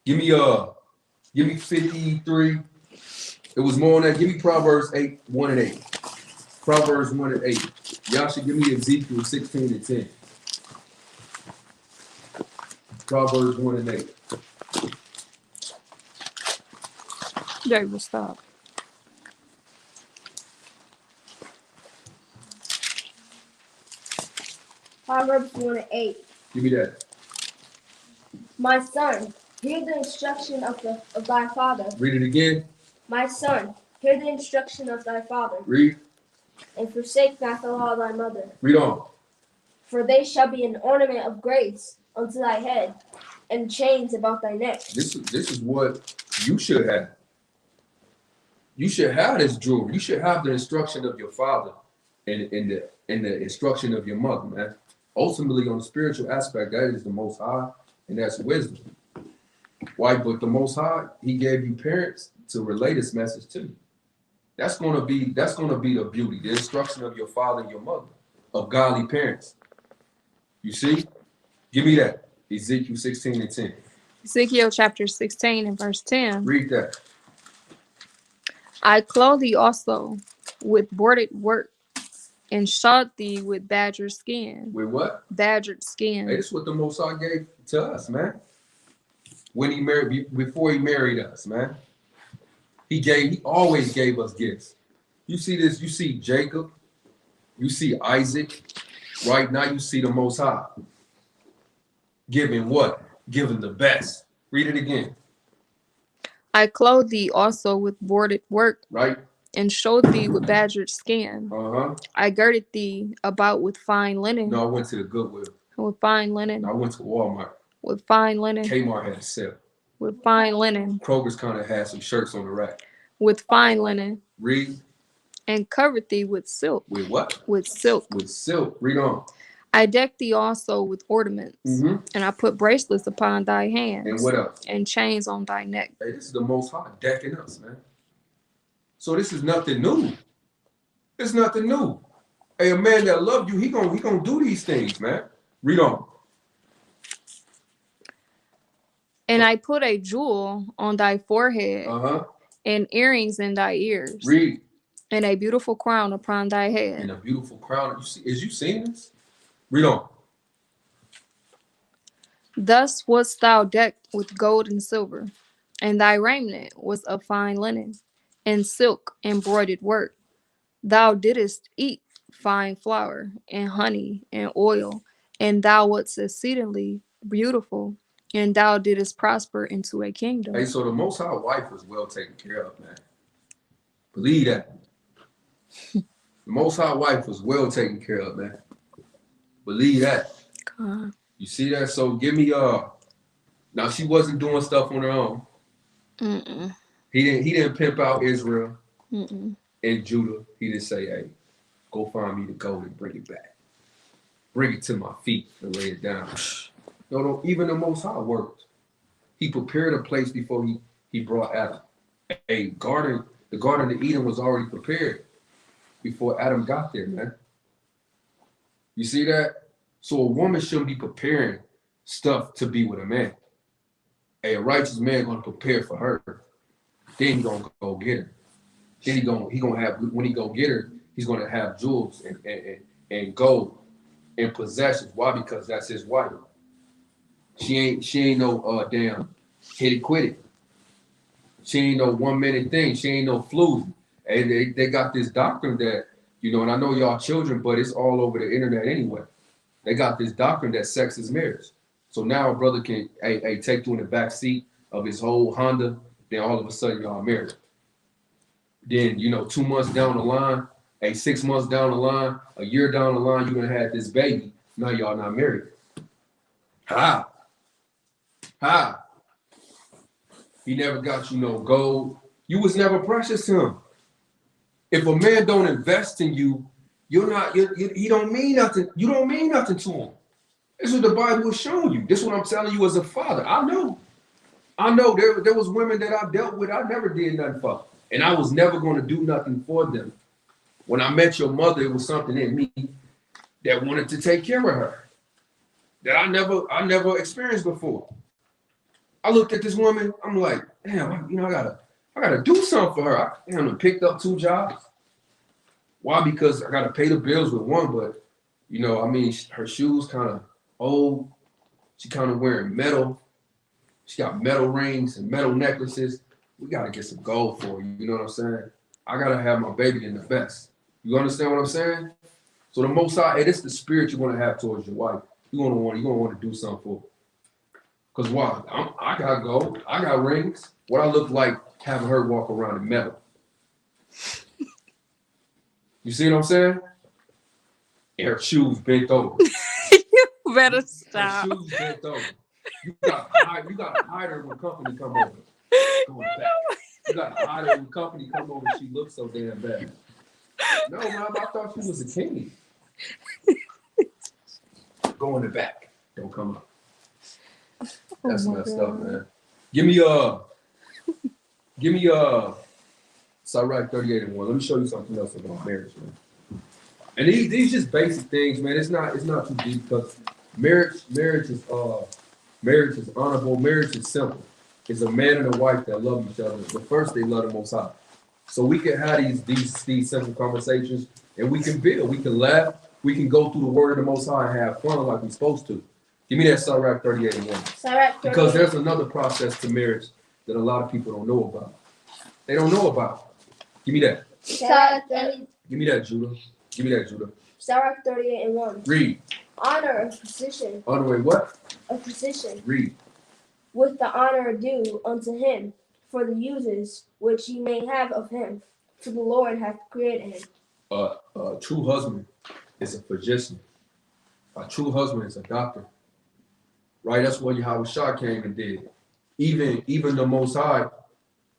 Give me 53. It was more on that. Give me Proverbs 8, 1 and 8. Proverbs 1 and 8. Y'all should give me Ezekiel 16 and 10. Proverbs 1 and 8. David, stop. Proverbs 1 and 8. Give me that. My son, hear the instruction of thy father. Read it again. My son, hear the instruction of thy father, Read. and forsake not the law of thy mother. Read on. For they shall be an ornament of grace unto thy head, and chains about thy neck. This is what you should have. You should have this jewelry. You should have the instruction of your father and the instruction of your mother, man. Ultimately, on the spiritual aspect, that is the Most High, and that's wisdom. Why? But the Most High, He gave you parents to relay this message to you. That's gonna be the beauty, the instruction of your father and your mother, of godly parents. You see? Give me that. Ezekiel 16 and 10. Ezekiel chapter 16 and verse 10. Read that. I clothe thee also with bordered work, and shod thee with badger skin. With what? Badgered Hey, skin. this is what the Most High gave to us, man. When He married, before He married us, man. He always gave us gifts. You see this, you see Jacob, you see Isaac. Right now you see the Most High. Giving what? Giving the best. Read it again. I clothe thee also with bordered work, Right? and showed thee with badgered skin. Uh-huh. I girded thee about with fine linen. No, I went to the Goodwill. With fine linen. No, I went to Walmart. With fine linen. Kmart had a sale. With fine linen. Kroger's kind of had some shirts on the rack. With fine linen. Read. And covered thee with silk. With what? With silk. With silk. Read on. I decked thee also with ornaments, and I put bracelets upon thy hands. And what else? And chains on thy neck. Hey, this is the Most High decking us, man. So this is nothing new. It's nothing new. Hey, a man that loved you, he gonna do these things, man. Read on. And I put a jewel on thy forehead, Uh-huh. and earrings in thy ears. Read. and a beautiful crown upon thy head. And a beautiful crown. You seen this? Read on. Thus wast thou decked with gold and silver, and thy raiment was of fine linen, and silk embroidered work. Thou didst eat fine flour, and honey, and oil, and thou wast exceedingly beautiful, and thou didst prosper into a kingdom. Hey, so the Most High wife was well taken care of, man. Believe that. The Most High wife was well taken care of, man. Believe that. God. You see that? So give me now she wasn't doing stuff on her own. Mm-mm. He didn't pimp out Israel Mm-mm. and Judah. He didn't say, hey, go find me the gold and bring it back. Bring it to my feet and lay it down. No, even the Most High worked. He prepared a place before he brought Adam. The Garden of Eden was already prepared before Adam got there, man. You see that? So a woman shouldn't be preparing stuff to be with a man. A righteous man gonna prepare for her. Then he gonna go get her. Then he gonna have, when he go get her, he's gonna have jewels and gold and possessions. Why? Because that's his wife. She ain't no damn hit it quit it. She ain't no 1 minute thing. She ain't no flu. And they got this doctrine that, and I know y'all children, but it's all over the internet anyway. They got this doctrine that sex is marriage. So now a brother can take you in the back seat of his whole Honda, then all of a sudden y'all married. Then, 2 months down the line, 6 months down the line, a year down the line, you done had this baby. Now y'all not married. How? He never got you no gold. You was never precious to him. If a man don't invest in you, he don't mean nothing. You don't mean nothing to him. This is what the Bible is showing you. This is what I'm telling you as a father. I know there was women that I dealt with, I never did nothing for. And I was never going to do nothing for them. When I met your mother, it was something in me that wanted to take care of her that I never experienced before. I looked at this woman, I'm like, damn, I gotta do something for her. I picked up 2 jobs. Why? Because I gotta pay the bills with one, but her shoes kind of old. She kind of wearing metal. She got metal rings and metal necklaces. We gotta get some gold for you. You know what I'm saying? I gotta have my baby in the best. You understand what I'm saying? So the Most High, it's the spirit you're gonna have towards your wife. You're gonna want to do something for her. Cause why? I got gold. I got rings. What I look like having her walk around in metal. You see what I'm saying? And her shoes bent over. You better stop. Her shoes bent over. You got to hide her when company come over. Going back. You got to hide her when company come over. She looks so damn bad. No, Mom, I thought she was a king. Go in the back. Don't come up. That's messed up, man. Give me Sirach 38:1. Let me show you something else about marriage, man. And these just basic things, man. It's not too deep because marriage is honorable. Marriage is simple. It's a man and a wife that love each other. But first, they love the Most High. So we can have these simple conversations, and we can build. We can laugh. We can go through the Word of the Most High and have fun like we're supposed to. Give me that Sirach 38:1. Sirach 38. Because there's another process to marriage that a lot of people don't know about. They don't know about. Give me that. Sirach 30. Give me that, Judah. Give me that, Judah. Sirach 38:1. Read. Honor a physician. Honor what? A physician. Read. With the honor due unto him, for the uses which ye may have of him, for the Lord hath created him. A true husband is a physician. A true husband is a doctor. Right? That's what Yahweh Shah came and did. Even the Most High,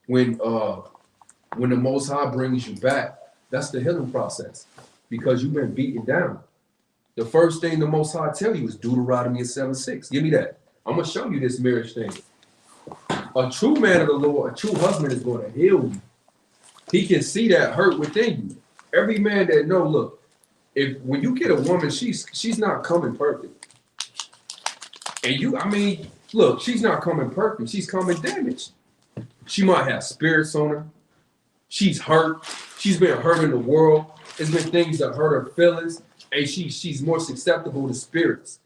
when the Most High brings you back, that's the healing process because you've been beaten down. The first thing the Most High tell you is Deuteronomy 7:6. Give me that. I'm gonna show you this marriage thing. A true man of the Lord, a true husband is going to heal you. He can see that hurt within you. Every man that know, look, when you get a woman, she's not coming perfect. And look, she's not coming perfect. She's coming damaged. She might have spirits on her. She's hurt. She's been hurt in the world. It's been things that hurt her feelings, and she's more susceptible to spirits.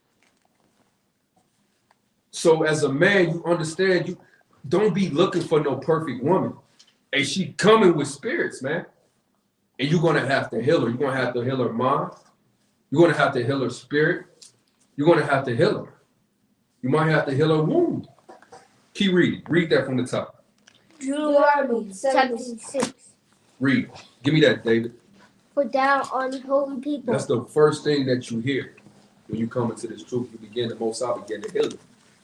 So as a man, you understand, you don't be looking for no perfect woman. And she coming with spirits, man. And you're gonna have to heal her. You're gonna have to heal her mind. You're gonna have to heal her spirit. You're gonna have to heal her. You might have to heal her wound. Keep reading. Read that from the top. Deuteronomy 76. Read. Give me that, David. For thou unholy people. That's the first thing that you hear when you come into this truth. You begin, the Most High begin to heal you.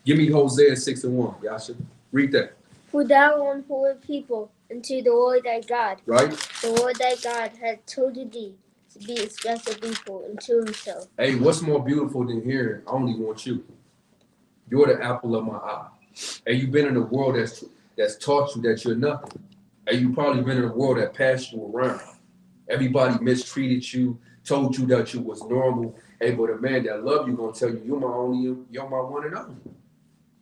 Give me Hosea 6:1, Yasha. Read that. For thou unholy people, unto the Lord thy God. Right? The Lord thy God hath chosen thee to be a special people unto himself. Hey, what's more beautiful than hearing, I only want you? You're the apple of my eye. And you've been in a world that's taught you that you're nothing. And you've probably been in a world that passed you around. Everybody mistreated you, told you that you was normal. Hey, but a man that love you gonna tell you, you're my one and only.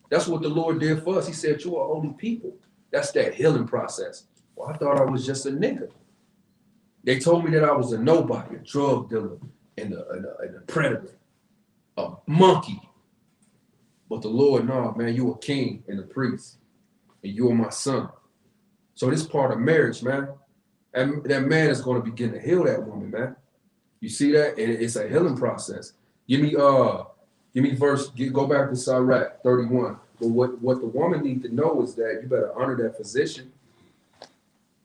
That's what the Lord did for us. He said, you are holy people. That's that healing process. Well, I thought I was just a nigga. They told me that I was a nobody, a drug dealer, and a predator, a monkey. But the Lord, no, man, you a king and a priest, and you are my son. So this part of marriage, man, and that man is going to begin to heal that woman, man. You see that? And it's a healing process. Give me verse, go back to Sirach 31. But what the woman needs to know is that you better honor that physician.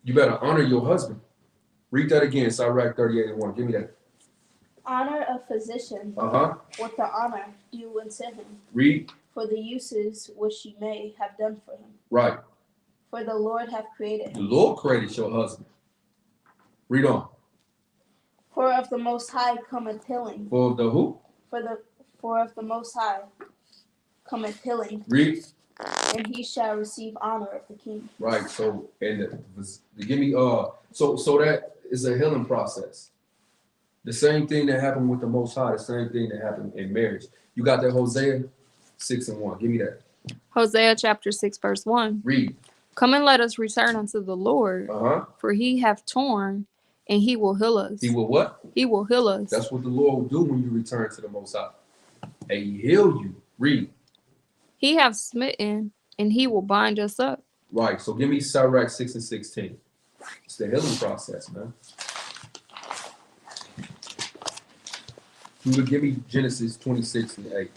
You better honor your husband. Read that again, Sirach 38:1. Give me that. Honor a physician with the honor due unto him, Read. for the uses which he may have done for him. Right. For the Lord hath created The him. Lord created your husband. Read on. For of the Most High cometh healing. For the who? For of the Most High cometh healing, Read. and he shall receive honor of the king. Right. So and give me so that is a healing process. The same thing that happened with the Most High, the same thing that happened in marriage. You got that Hosea 6:1. Give me that. Hosea chapter 6, verse 1. Read. Come and let us return unto the Lord, for he hath torn, and he will heal us. He will what? He will heal us. That's what the Lord will do when you return to the Most High. And he heal you. Read. He hath smitten, and he will bind us up. Right. So give me Sirach 6:16. It's the healing process, man. You would give me Genesis 26:8.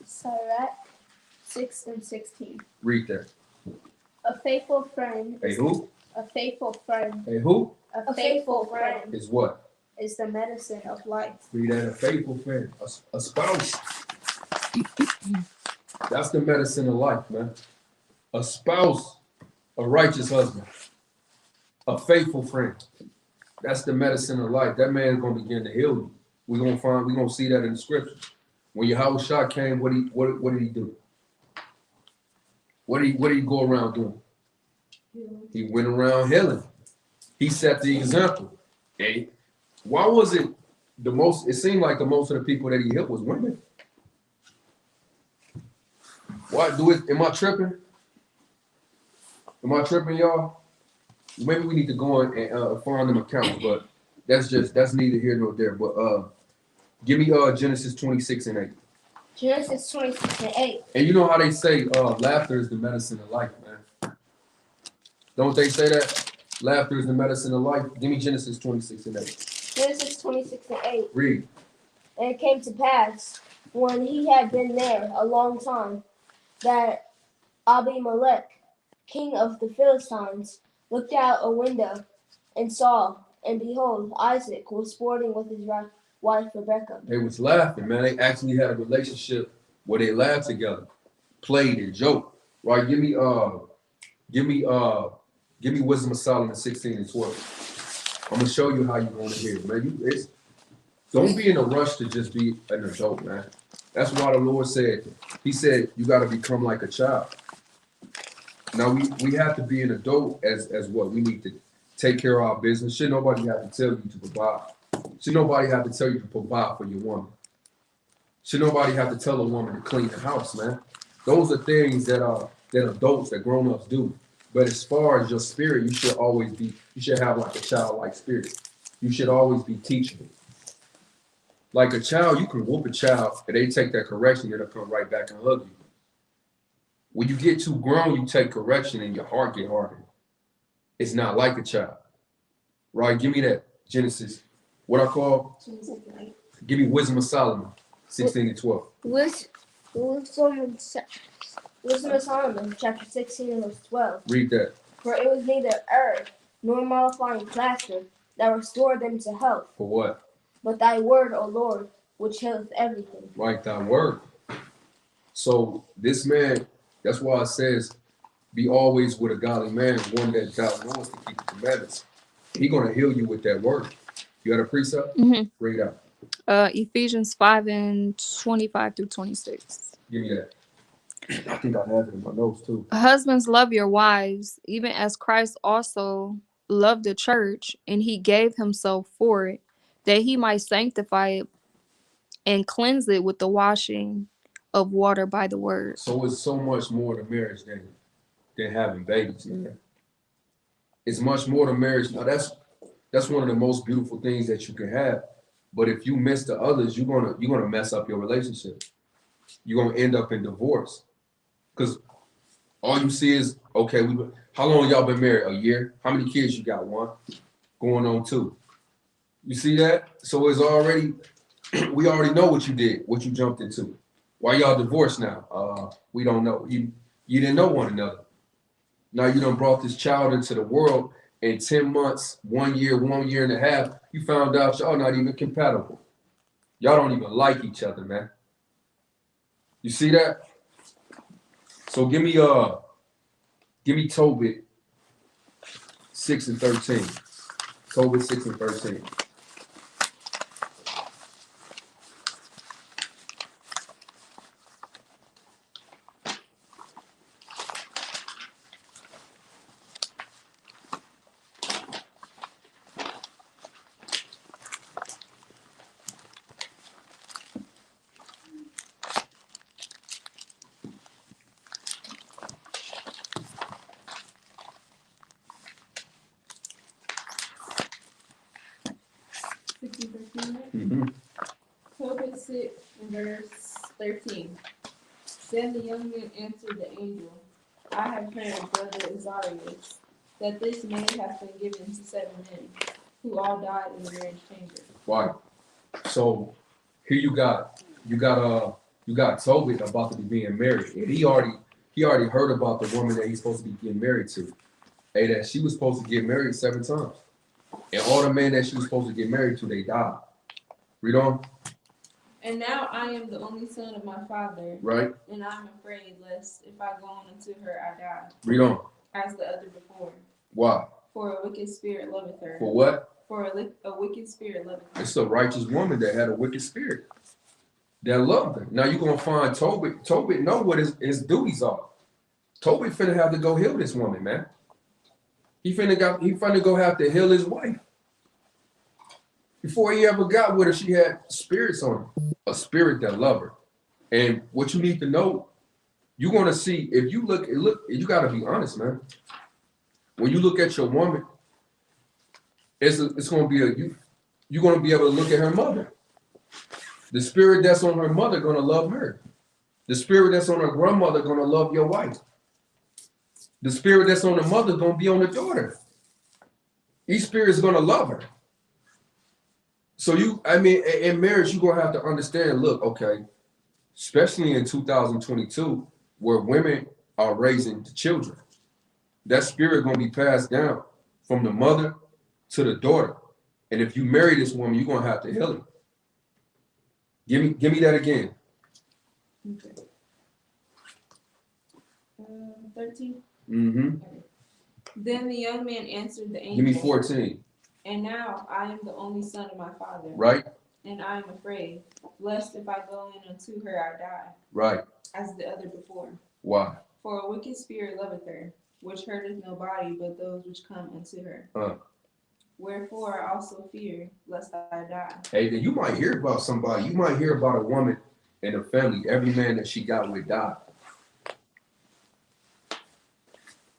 Sirach 6:16. Read that. A faithful friend. Hey, who? A faithful friend. Hey, who? A faithful friend Is what? is the medicine of life. Read that. A faithful friend. A spouse. That's the medicine of life, man. A spouse. A righteous husband. A faithful friend. That's the medicine of life. That man is going to begin to heal you. We're gonna see that in the scripture. When Yahushua came, what did he do? What did he go around doing? He went around healing. He set the example. Okay? Why was it the most? It seemed like the most of the people that he healed was women. Why do it? Am I tripping? Am I tripping, y'all? Maybe we need to go and find them accounts, but that's neither here nor there. But give me Genesis 26:8. Genesis 26:8. And you know how they say laughter is the medicine of life, man. Don't they say that? Laughter is the medicine of life. Give me Genesis 26:8. Genesis 26:8. Read. And it came to pass, when he had been there a long time, that Abimelech, king of the Philistines, looked out a window and saw, and behold, Isaac was sporting with his wife Rebekah. They was laughing, man. They actually had a relationship where they laughed together, played and joked. Right? Give me Wisdom of Solomon 16:12. I'm gonna show you how you're gonna hear it, man. Don't be in a rush to just be an adult, man. That's why the Lord said, he said, you got to become like a child. Now we have to be an adult as what? We need to take care of our business. Should nobody have to tell you to provide? Should nobody have to tell you to provide for your woman? Should nobody have to tell a woman to clean the house, man? Those are things that adults, that grown-ups do. But as far as your spirit, you should have like a childlike spirit. You should always be teachable. Like a child, you can whoop a child and they take that correction and they'll come right back and hug you. When you get too grown, you take correction and your heart get hardened. It's not like a child. Right? Give me that Genesis. What I call? Give me Wisdom of Solomon, 16 and 12. Wisdom of Solomon, chapter 16 and verse 12. Read that. For it was neither herb nor mollifying plaster that restored them to health, For what? but thy word, O Lord, which healeth everything. Right, thy word. So this man, that's why it says, be always with a godly man, one that thou knowest to keep the commandments. He gonna heal you with that word. You got a precept? Mm-hmm. Read out. Ephesians 5 and 25 through 26. Give me that. I think I have it in my notes too. Husbands, love your wives, even as Christ also loved the church, and he gave himself for it, that he might sanctify it and cleanse it with the washing of water by the word. So it's so much more to marriage than having babies, man. It's much more to marriage. Now that's one of the most beautiful things that you can have. But if you miss the others, you're gonna mess up your relationship. You're gonna end up in divorce. Because all you see is, okay, how long y'all been married? A year? How many kids you got? 1? Going on 2. You see that? So it's already, we already know what you did, what you jumped into. Why y'all divorced now? We don't know. You didn't know one another. Now you done brought this child into the world in 10 months, 1 year, 1 year and a half. You found out y'all not even compatible. Y'all don't even like each other, man. You see that? So give me Tobit 6 and 13. Tobit 6 and 13. Mm-hmm. Tobit 6 and verse 13. Then the young man answered the angel, I have heard, brother Azarias, that this maid has been given to 7 men, who all died in the marriage chamber. Why? So here you got Tobit about to be being married, and he already heard about the woman that he's supposed to be getting married to, and that she was supposed to get married 7 times, and all the men that she was supposed to get married to, they died. Read on. And now I am the only son of my father, Right. and I am afraid lest if I go on unto her I die, Read on. as the other before. Why? For a wicked spirit loveth her. For what? For a wicked spirit loveth her. It's a righteous woman that had a wicked spirit that loved her. Now you're gonna find Tobit. Tobit know what his duties are. Tobit finna have to go heal this woman, man. He finna go have to heal his wife. Before he ever got with her, she had spirits on her, a spirit that loved her. And what you need to know, you're gonna see if you look. You gotta be honest, man. When you look at your woman, it's gonna be you're gonna be able to look at her mother. The spirit that's on her mother gonna love her. The spirit that's on her grandmother gonna love your wife. The spirit that's on the mother gonna be on the daughter. Each spirit is gonna love her. So in marriage, you're gonna have to understand, look, okay, especially in 2022, where women are raising the children, that spirit gonna be passed down from the mother to the daughter. And if you marry this woman, you're gonna have to heal it. Give me that again. Okay. 13. Mm-hmm. Then the young man answered the angel. Give me 14. And now I am the only son of my father. Right? And I am afraid, lest if I go in unto her I die, Right. as the other before. Why? For a wicked spirit loveth her, which hurteth no body but those which come unto her. Wherefore I also fear, lest I die. Hey, then you might hear about somebody. You might hear about a woman in a family. Every man that she got with died.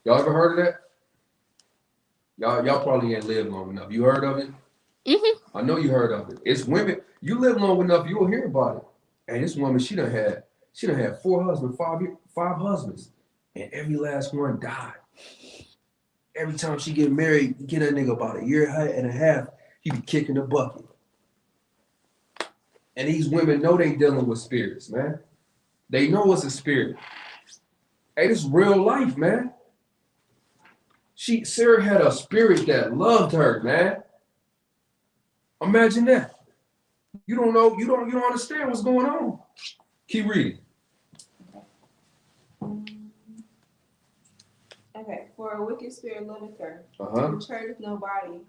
Y'all ever heard of that? Y'all probably ain't lived long enough. You heard of it? Mm-hmm. I know you heard of it. It's women. You live long enough, you'll hear about it. And this woman, she done had 4 husbands, 5 husbands, and every last one died. Every time she get married, you get that nigga about a year and a half, he be kicking the bucket. And these women know they dealing with spirits, man. They know it's a spirit. Hey, this is real life, man. Sarah had a spirit that loved her, man. Imagine that. You don't know, you don't understand what's going on. Keep reading. Okay, for a wicked spirit loveth her, Uh-huh. which hurteth nobody,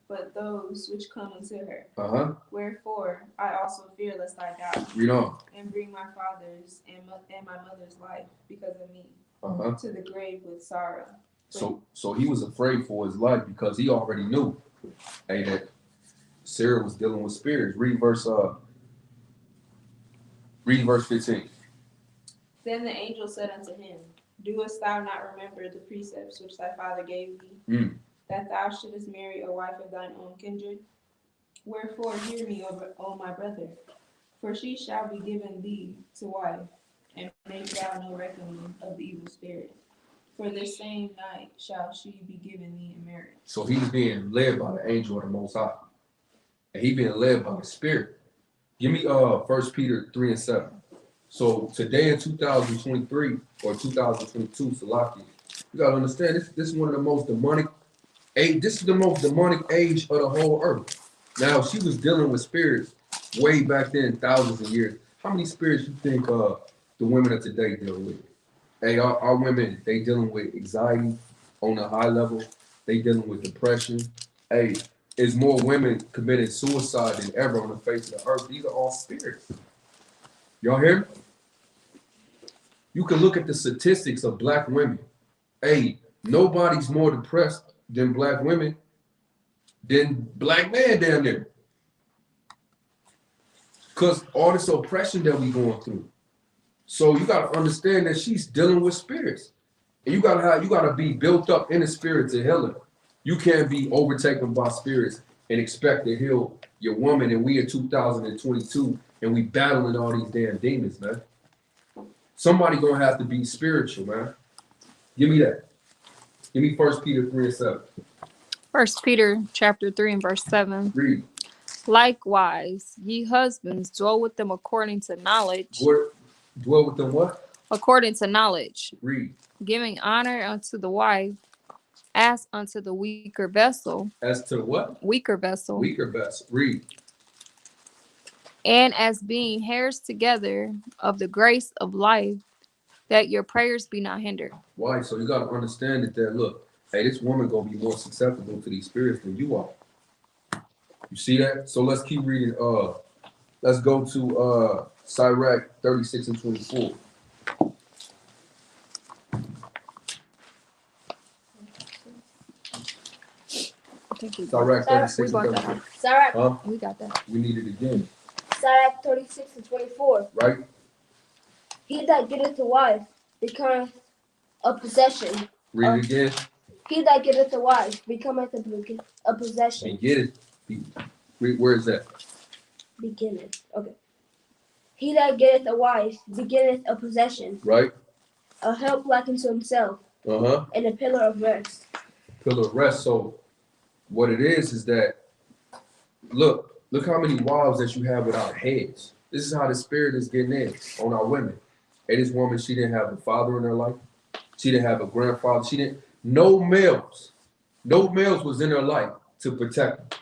but those which come unto her. Uh-huh. Wherefore I also fear lest I die, Read on. and bring my father's and my mother's life because of me Uh-huh. to the grave with sorrow. So he was afraid for his life because he already knew, hey, that Sarah was dealing with spirits. Read verse 15. Then the angel said unto him, Doest thou not remember the precepts which thy father gave thee, that thou shouldest marry a wife of thine own kindred? Wherefore hear me, O my brother, for she shall be given thee to wife, and make thou no reckoning of the evil spirit. For this same night shall she be given thee in marriage. So he's being led by the angel of the Most High. And he being led by the Spirit. Give me 1 Peter 3:7. So today in 2023 or 2022, Salaki, you gotta understand this is one of the most demonic age. This is the most demonic age of the whole earth. Now she was dealing with spirits way back then, thousands of years. How many spirits you think the women of today deal with? Hey, our women, they dealing with anxiety on a high level. They dealing with depression. Hey, there's more women committing suicide than ever on the face of the earth. These are all spirits. Y'all hear me? You can look at the statistics of black women. Hey, nobody's more depressed than black women than black men down there. Because all this oppression that we going through. So you gotta understand that she's dealing with spirits. And you gotta be built up in the spirit to heal her. You can't be overtaken by spirits and expect to heal your woman. And we in 2022 and we battling all these damn demons, man. Somebody gonna have to be spiritual, man. Give me that. Give me 1 Peter 3:7. 1 Peter chapter 3 and verse 7. Read. Likewise, ye husbands, dwell with them according to knowledge. Dwell with them what? According to knowledge, Read. giving honor unto the wife as unto the weaker vessel. As to what? Weaker vessel. Weaker vessel. Read. And as being heirs together of the grace of life, that your prayers be not hindered. Why? So you gotta understand that look, hey, this woman gonna be more susceptible to these spirits than you are. You see that? So let's keep reading. Let's go to Sirach 36 and 24. Sirach 36 and 24. Sirach, Huh? We got that. We need it again, Sirach 36 and 24. right? He that getteth a wife becometh a possession. Read it again He that getteth a wife becometh a possession. and get it. Read, where is that? Beginneth. Okay. He that getteth a wife beginneth a possession, Right? a help like unto himself, Uh-huh. and a pillar of rest. Pillar of rest. So what it is that look how many wives that you have without heads. This is how the spirit is getting in on our women. And this woman, she didn't have a father in her life. She didn't have a grandfather. No males was in her life to protect her.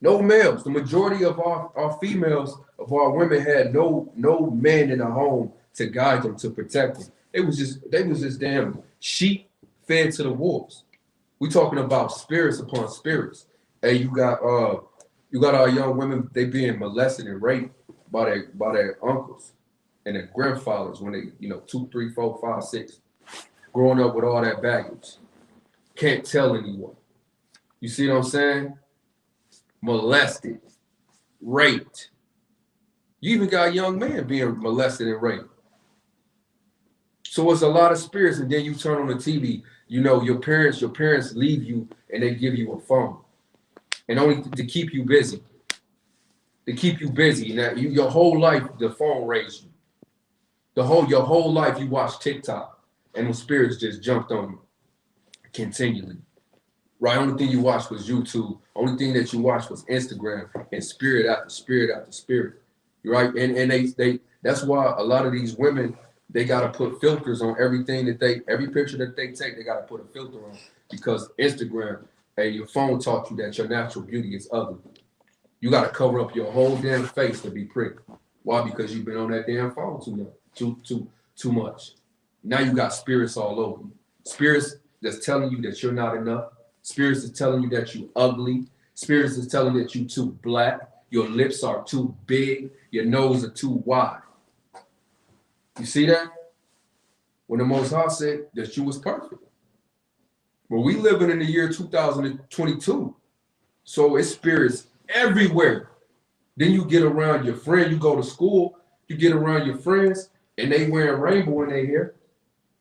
No males. The majority of our females, of our women had no man in the home to guide them, to protect them. They was just damn sheep fed to the wolves. We talking about spirits upon spirits. And you got our young women, they being molested and raped by their uncles and their grandfathers when they, 2, 3, 4, 5, 6, growing up with all that baggage. Can't tell anyone. You see what I'm saying? Molested, raped. You even got young men being molested and raped. So it's a lot of spirits, and then you turn on the TV. You know, your parents leave you and they give you a phone, and only to keep you busy. To keep you busy. Now your whole life, the phone raised you. Your whole life you watch TikTok, and the spirits just jumped on you continually. Right? Only thing you watched was YouTube. Only thing that you watched was Instagram and spirit after spirit after spirit. Right? And they that's why a lot of these women, they gotta put filters on everything every picture that they take, they gotta put a filter on, because Instagram and your phone taught you that your natural beauty is ugly. You gotta cover up your whole damn face to be pretty. Why? Because you've been on that damn phone too much. Now you got spirits all over you. Spirits that's telling you that you're not enough. Spirits is telling you that you ugly. Spirits is telling you that you too black. Your lips are too big. Your nose are too wide. You see that? When the Most High said that you was perfect. Well, we living in the year 2022. So it's spirits everywhere. Then you get around your friend, you go to school, you get around your friends, and they wearing rainbow in their hair.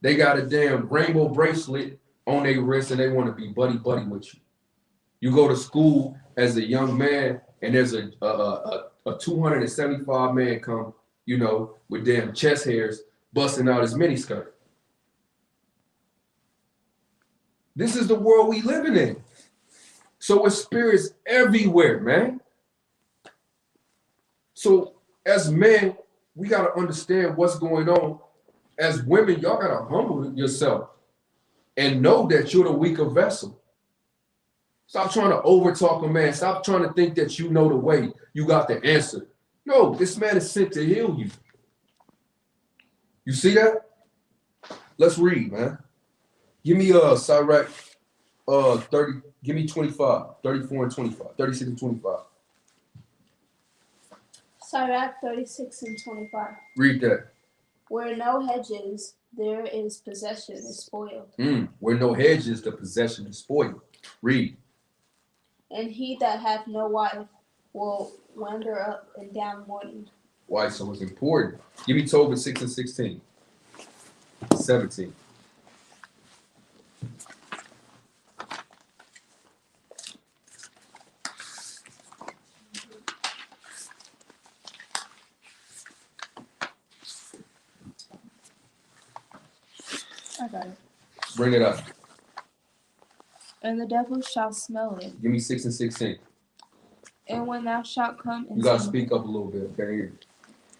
They got a damn rainbow bracelet on their wrist, and they want to be buddy with you. You go to school as a young man, and there's a 275 man come, you know, with damn chest hairs busting out his miniskirt. This is the world we living in. So it's spirits everywhere, man. So as men, we got to understand what's going on. As women, y'all got to humble yourself and know that you're the weaker vessel. Stop trying to overtalk a man. Stop trying to think that you know the way. You got the answer. No, this man is sent to heal you. You see that? Let's read, man. Give me Sirach 30, give me 25, 34 and 25, 36 and 25. Sirach 36 and 25. Read that. Where no hedges, there is possession is spoiled. Where no hedges, the possession is spoiled. Read. And he that hath no wife will wander up and down mourning. Why? So it's important. Give me Tobit 6 and 16. 17. I got it. Bring it up. And the devil shall smell it. Give me 6 and 16. And when thou shalt come into You gotta speak up a little bit. Okay, here.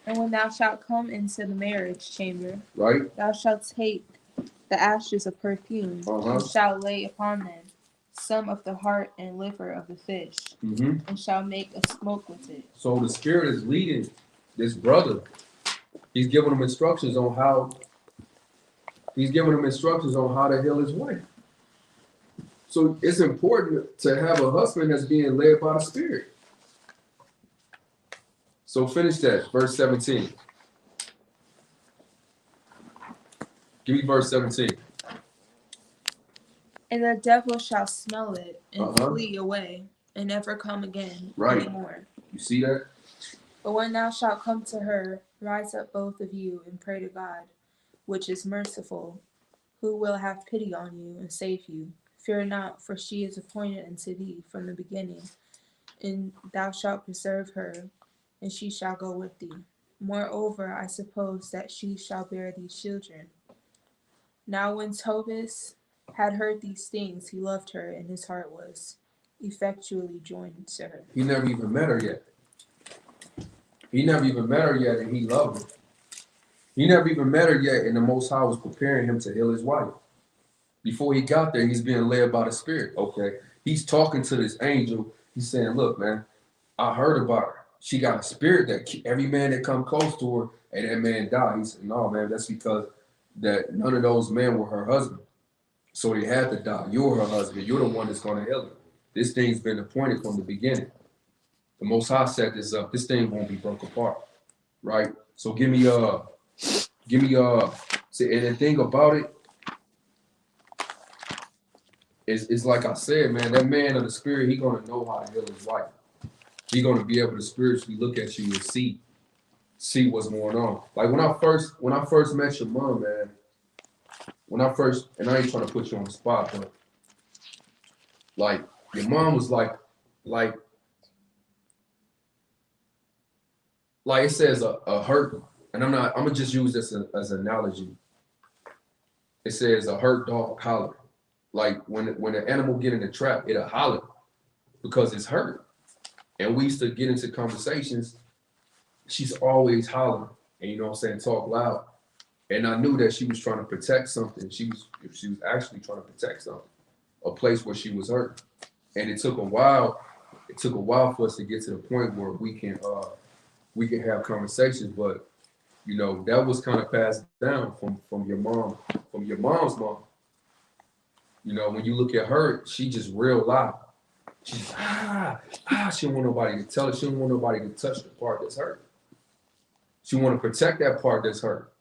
And when thou shalt come into the marriage chamber, Right? thou shalt take the ashes of perfume, and shalt lay upon them some of the heart and liver of the fish, and shall make a smoke with it. So the spirit is leading this brother. He's giving him instructions on how. He's giving him instructions on how to heal his wife. So it's important to have a husband that's being led by the Spirit. So finish that, verse 17. Give me verse 17. And the devil shall smell it and flee away, and never come again anymore. You see that? But when thou shalt come to her, rise up both of you and pray to God, which is merciful, who will have pity on you and save you. Fear not, for she is appointed unto thee from the beginning, and thou shalt preserve her, and she shall go with thee. Moreover, I suppose that she shall bear thee children. Now when Tobit had heard these things, he loved her, and his heart was effectually joined to her. He never even met her yet. He never even met her yet, and he loved her. He never even met her yet, and the Most High was preparing him to heal his wife. Before he got there, he's being led by the Spirit. Okay, he's talking to this angel. He's saying, "Look, man, I heard about her. She got a spirit that every man that come close to her, and that man died." He said, "No, man, that's because that none of those men were her husband, so they had to die. You're her husband. You're the one that's going to heal her. This thing's been appointed from the beginning. The Most High set this up. This thing won't be broke apart, right? So give me see, and the thing about it is, it's like I said, man, that man of the Spirit, he gonna know how to heal his wife. He gonna be able to spiritually look at you and see what's going on. Like when I first met your mom, man, when I first, and I ain't trying to put you on the spot, but like your mom was like it says a hurt, and I'm gonna just use this as an analogy. It says a hurt dog holler. Like when an animal get in a trap, it'll holler because it's hurt. And we used to get into conversations. She's always hollering, and you know what I'm saying, talk loud. And I knew that she was trying to protect something. She was actually trying to protect something, a place where she was hurt. And it took a while. It took a while for us to get to the point where we can have conversations. But you know, that was kind of passed down from your mom, from your mom's mom. You know, when you look at her, she just real loud. She's she don't want nobody to tell her. She don't want nobody to touch the part that's hurt. She want to protect that part that's hurt.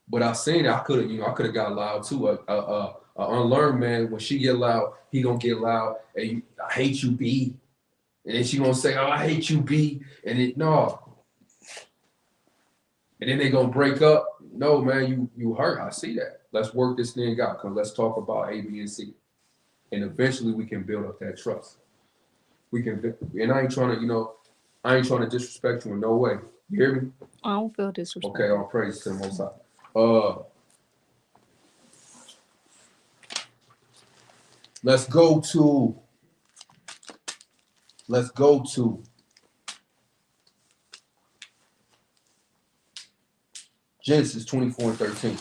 But I seen it. I could have got loud too. A unlearned man, when she get loud, he gonna get loud. And I hate you, B. And then she gonna say, "Oh, I hate you, B." And it no. And then they gonna break up. No, man, you hurt. I see that. Let's work this thing out. Cause let's talk about A, B, and C. And eventually we can build up that trust. We can, and I ain't trying to disrespect you in no way. You hear me? I don't feel disrespect. Okay, all praise to the Most High. Let's go to Genesis 24 and 13.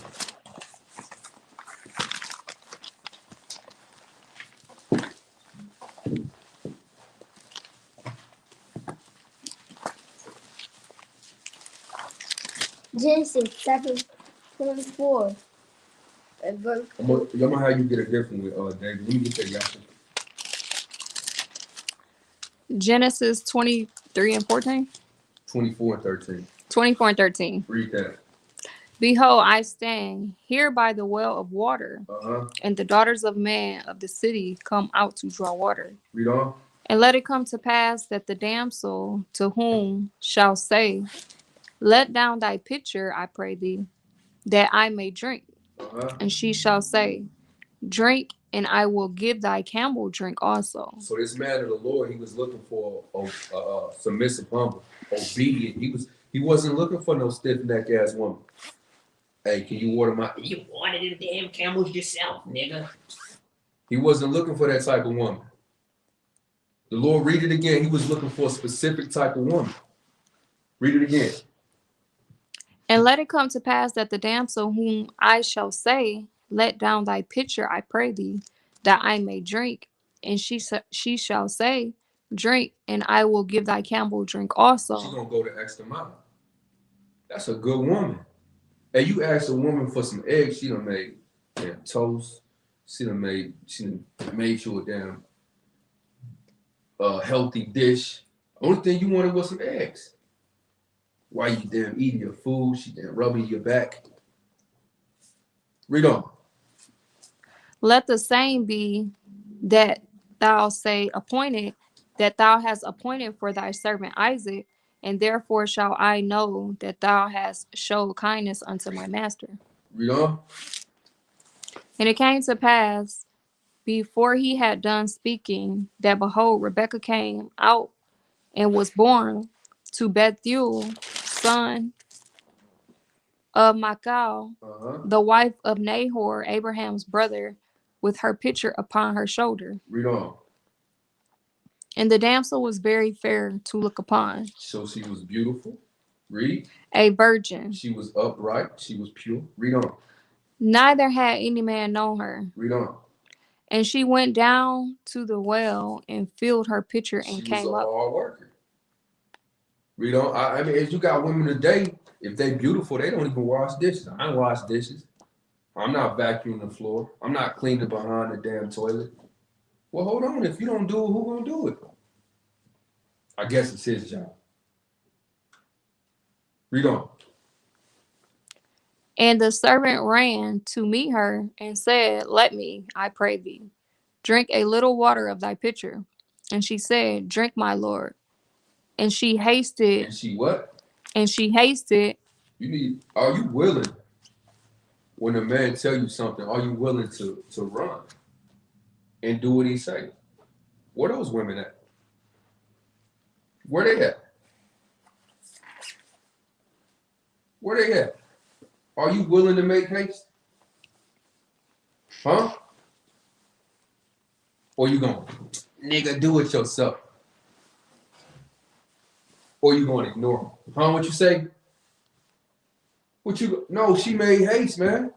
Genesis chapter 24. And verse I'm gonna have you get a different with David. Let me get that, y'all. Genesis 23 and 14. 24 and 13. 24 and 13. Read that. Behold, I stand here by the well of water, Uh-huh. and the daughters of man of the city come out to draw water. Read on. And let it come to pass that the damsel to whom shall say, let down thy pitcher, I pray thee, that I may drink. Uh-huh. And she shall say, drink, and I will give thy camel drink also. So this man of the Lord, he was looking for a submissive, humble, obedient. He wasn't looking for no stiff neck ass woman. Hey, can you water my? You watered the damn camels yourself, nigga. He wasn't looking for that type of woman. The Lord, read it again. He was looking for a specific type of woman. Read it again. And let it come to pass that the damsel whom I shall say, let down thy pitcher, I pray thee, that I may drink. And she shall say, drink, and I will give thy camel drink also. She's gonna go the extra mile. That's a good woman. Hey, you ask a woman for some eggs, she done made damn toast. She done made you a damn healthy dish. Only thing you wanted was some eggs. While you damn eating your food, she damn rubbing your back. Read on. Let the same be that thou say appointed, that thou hast appointed for thy servant Isaac, and therefore shall I know that thou hast showed kindness unto my master. Read on. And it came to pass, before he had done speaking, that behold, Rebekah came out and was born to Bethuel, son of Michal, the wife of Nahor, Abraham's brother, with her pitcher upon her shoulder. Read on. And the damsel was very fair to look upon, So she was beautiful. Read. a virgin. She was upright. She was pure. Read on. Neither had any man known her. Read on. And she went down to the well and filled her pitcher and She came was a up. hard worker. Read on. I mean, if you got women today, if they beautiful, they don't even wash dishes. I don't wash dishes. I'm not vacuuming the floor. I'm not cleaning behind the damn toilet. Well, hold on. If you don't do it, who gonna do it? I guess it's his job. Read on. And the servant ran to meet her and said, let me, I pray thee, drink a little water of thy pitcher. And she said, drink, my lord. And she hasted. And she what? And she hasted. Are you willing when a man tell you something, are you willing to run and do what he say? Where those women at? Where they at? Where they at? Are you willing to make haste? Huh? Or you going, nigga, do it yourself? Or you going to ignore him? Huh? What you say? No, she made haste, man.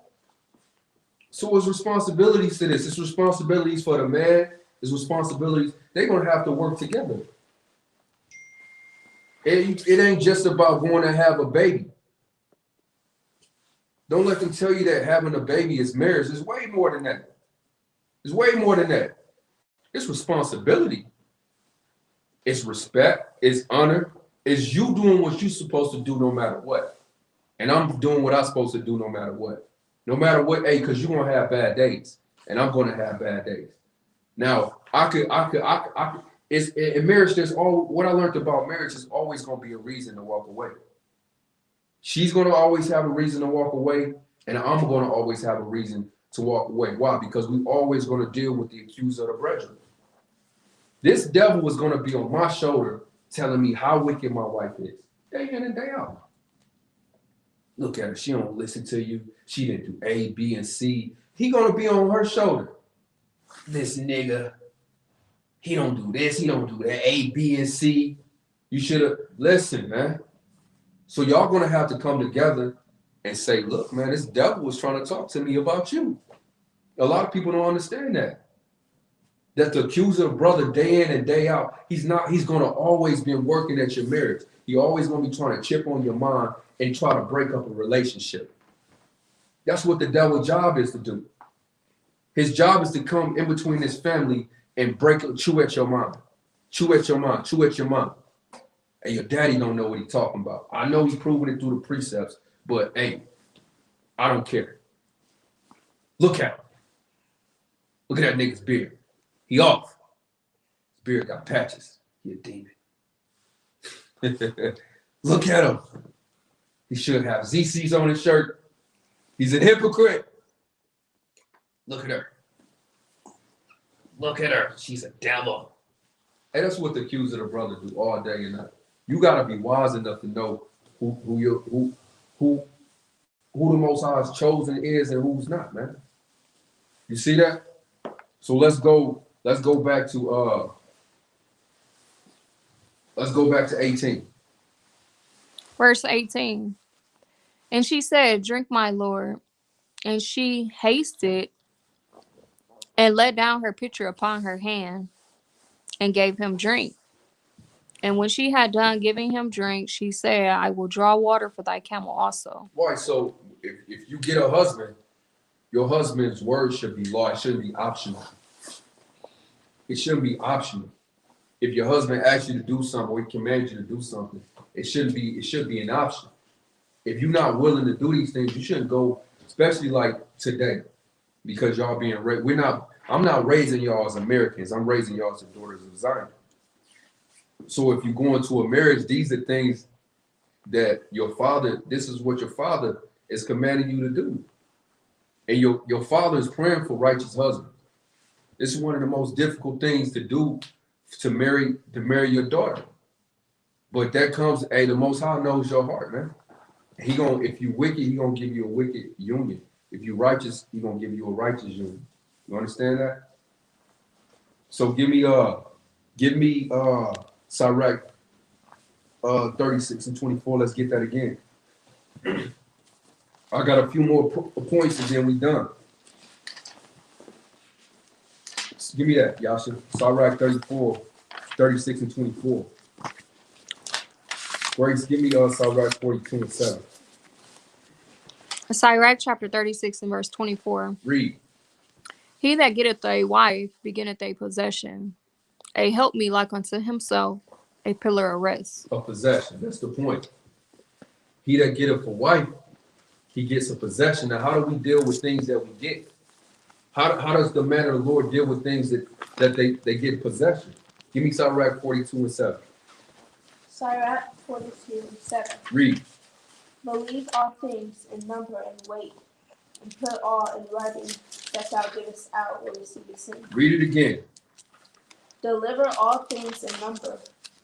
So it's responsibilities to this. It's responsibilities for the man. It's responsibilities. They're going to have to work together. It ain't just about going to have a baby. Don't let them tell you that having a baby is marriage. It's way more than that. It's way more than that. It's responsibility. It's respect. It's honor. It's you doing what you're supposed to do no matter what. And I'm doing what I'm supposed to do no matter what. No matter what, hey, because you're going to have bad days. And I'm going to have bad days. Now, it's in marriage, what I learned about marriage is always going to be a reason to walk away. She's going to always have a reason to walk away, and I'm going to always have a reason to walk away. Why? Because we're always going to deal with the accuser of the brethren. This devil is going to be on my shoulder telling me how wicked my wife is, day in and day out. Look at her. She don't listen to you. She didn't do A, B, and C. He going to be on her shoulder. This nigga, he don't do this. He don't do that. A, B, and C. You should have, listen, man. So y'all going to have to come together and say, look, man, this devil was trying to talk to me about you. A lot of people don't understand that. That the accuser of brother day in and day out, he's going to always be working at your marriage. He always going to be trying to chip on your mind and try to break up a relationship. That's what the devil's job is to do. His job is to come in between his family and chew at your mind. Chew at your mind. Chew at your mind. And your daddy don't know what he's talking about. I know he's proving it through the precepts, but hey, I don't care. Look at him. Look at that nigga's beard. He off. His beard got patches. He a demon. Look at him. He should have ZC's on his shirt. He's a hypocrite. Look at her. Look at her. She's a devil. Hey, that's what the accuser of the brother do all day and night. You gotta be wise enough to know who the Most High's chosen is and who's not, man. You see that? So let's go back to 18. Verse 18. And she said, drink, my Lord. And she hasted and let down her pitcher upon her hand and gave him drink. And when she had done giving him drink, she said, I will draw water for thy camel also. Why? So if you get a husband, your husband's word should be law. It shouldn't be optional. It shouldn't be optional. If your husband asks you to do something or he commands you to do something, it should be an option. If you're not willing to do these things, you shouldn't go, especially like today, because y'all being raised. I'm not raising y'all as Americans. I'm raising y'all as the daughters of Zion. So if you go into a marriage, these are things that this is what your father is commanding you to do. And your father is praying for righteous husbands. This is one of the most difficult things to do, to marry your daughter. But that comes, hey, the Most High knows your heart, man. If you wicked, he gonna give you a wicked union. If you righteous, he gonna give you a righteous union. You understand that? So give me Sirach 36 and 24. Let's get that again. I got a few more points and then we done. Give me that, Yasha. Sirach 34, 36 and 24. Grace, give me Sirach 42 and 7. Sirach chapter 36 and verse 24. Read. He that getteth a wife beginneth a possession, a helpmeet like unto himself, a pillar of rest. A possession. That's the point. He that getteth a wife, he gets a possession. Now, how do we deal with things that we get? How does the man of the Lord deal with things that they get possession? Give me Sirach 42 and 7. Sirach 42 and 7. Read. Believe all things in number and weight, and put all in writing that thou givest out or receivest in. Read it again. Deliver all things in number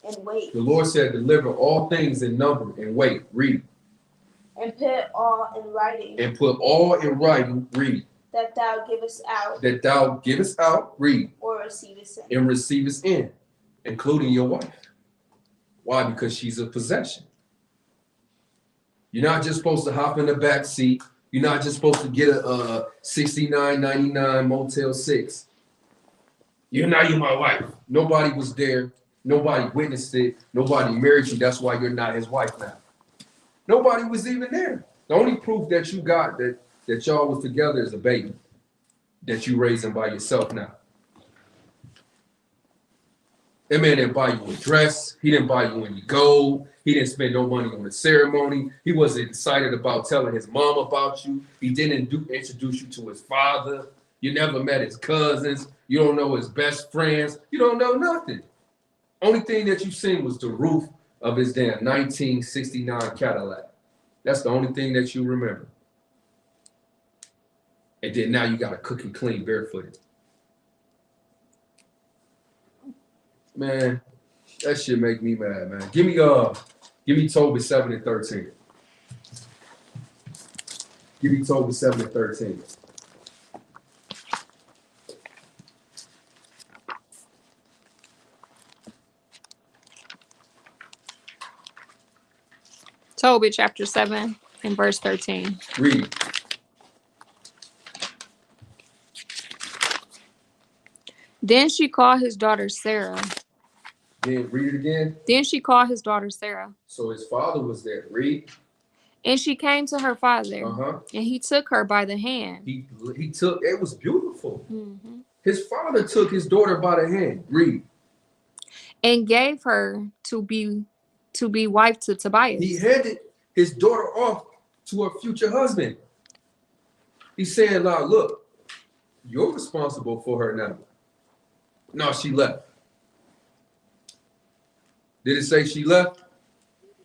and wait, The Lord said, deliver all things in number and wait. Read. and put all in writing And put all in writing. Read. that thou givest out That thou givest out. Read. or receivest in. And receivest in, including your wife. Why? Because she's a possession. You're not just supposed to hop in the back seat. You're not just supposed to get a $69.99 Motel 6. You're my wife. Nobody was there. Nobody witnessed it. Nobody married you. That's why you're not his wife now. Nobody was even there. The only proof that you got that y'all was together is a baby that you raising by yourself now. That man didn't buy you a dress. He didn't buy you any gold. He didn't spend no money on the ceremony. He wasn't excited about telling his mom about you. He didn't introduce you to his father. You never met his cousins. You don't know his best friends. You don't know nothing. Only thing that you seen was the roof of his damn 1969 Cadillac. That's the only thing that you remember. And then now you got to cook and clean barefooted. Man, that shit make me mad, man. Give me Tobit 7 and 13. Give me Tobit 7 and 13. Tobit chapter 7 and verse 13. Read. Then she called his daughter Sarah. Then read it again. Then she called his daughter Sarah. So his father was there. Read. And she came to her father, Uh-huh. and he took her by the hand. He took, it was beautiful. Mhm. His father took his daughter by the hand. Read. And gave her to be wife to Tobias. He handed his daughter off to her future husband. He's saying, like, look, you're responsible for her now. No, she left. Did it say she left?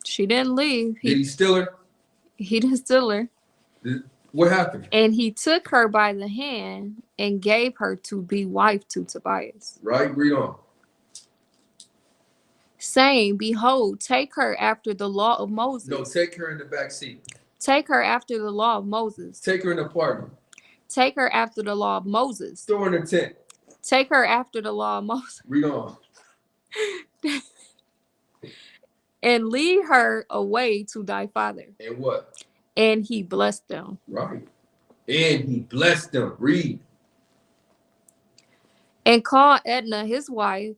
She didn't leave. Did he steal her? He didn't steal her. What happened? And he took her by the hand and gave her to be wife to Tobias, Right? Read on. saying, Behold, take her after the law of Moses. No, take her in the back seat. Take her after the law of Moses. Take her in the apartment. Take her after the law of Moses. Throw her in the tent. Take her after the law of Moses. Read on. And lead her away to thy father. And what? And he blessed them. Right. And he blessed them. Read. And called Edna his wife,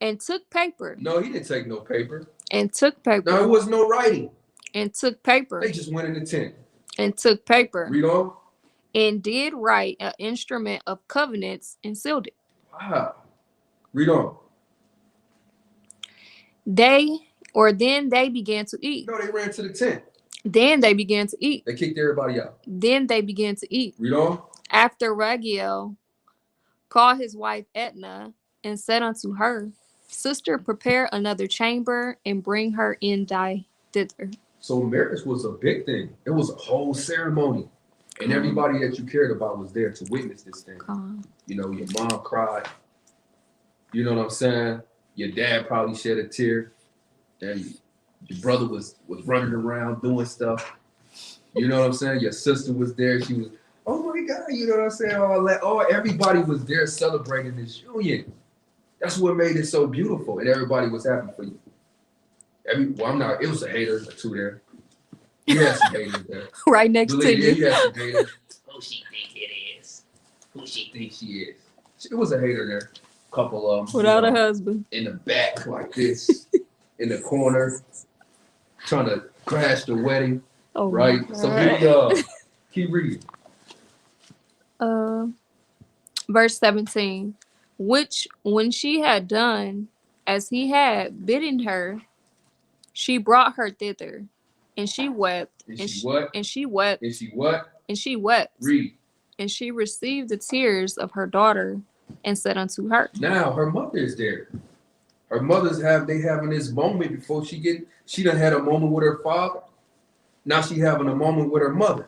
and took paper. No, he didn't take no paper. And took paper. No, it was no writing. And took paper. They just went in the tent. And took paper. Read on. And did write an instrument of covenants and sealed it. Wow. Read on. Then they began to eat. No, they ran to the tent. Then they began to eat. They kicked everybody out. Then they began to eat. Read on. After Raguel called his wife Edna and said unto her, Sister, prepare another chamber and bring her in thither. So marriage was a big thing. It was a whole ceremony. And everybody that you cared about was there to witness this thing. You know, your mom cried. You know what I'm saying? Your dad probably shed a tear. And your brother was running around doing stuff. You know what I'm saying? Your sister was there. She was, oh my God, you know what I'm saying? All that. Oh, everybody was there celebrating this union. That's what made it so beautiful. And everybody was happy for you. It was a hater or two there. You had some haters there. Right next Believe to me, you. you had some haters. Who she think it is? Who she Think she is. It was a hater there. Couple of them. Without a husband. In the back like this, in the corner, trying to crash the wedding, Oh, right? So keep reading. Verse 17. Which, when she had done as he had bidden her, she brought her thither, and she wept. And she what? And she wept. And she what? And she wept. Read. And she received the tears of her daughter, and said unto her. Now her mother is there. Her mother's having this moment before she done had a moment with her father. Now she having a moment with her mother.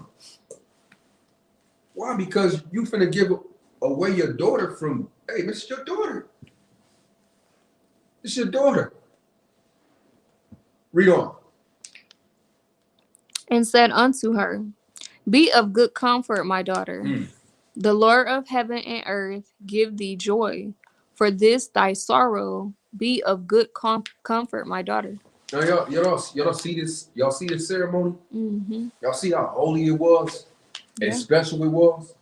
Why? Because you finna give away your daughter from, hey, this is your daughter. This is your daughter. Read on. And said unto her, Be of good comfort, my daughter. Mm. The Lord of heaven and earth give thee joy. For this thy sorrow, be of good comfort, my daughter. Now y'all see this? Y'all see this ceremony? Mm-hmm. Y'all see how holy it was and Yeah. special it was?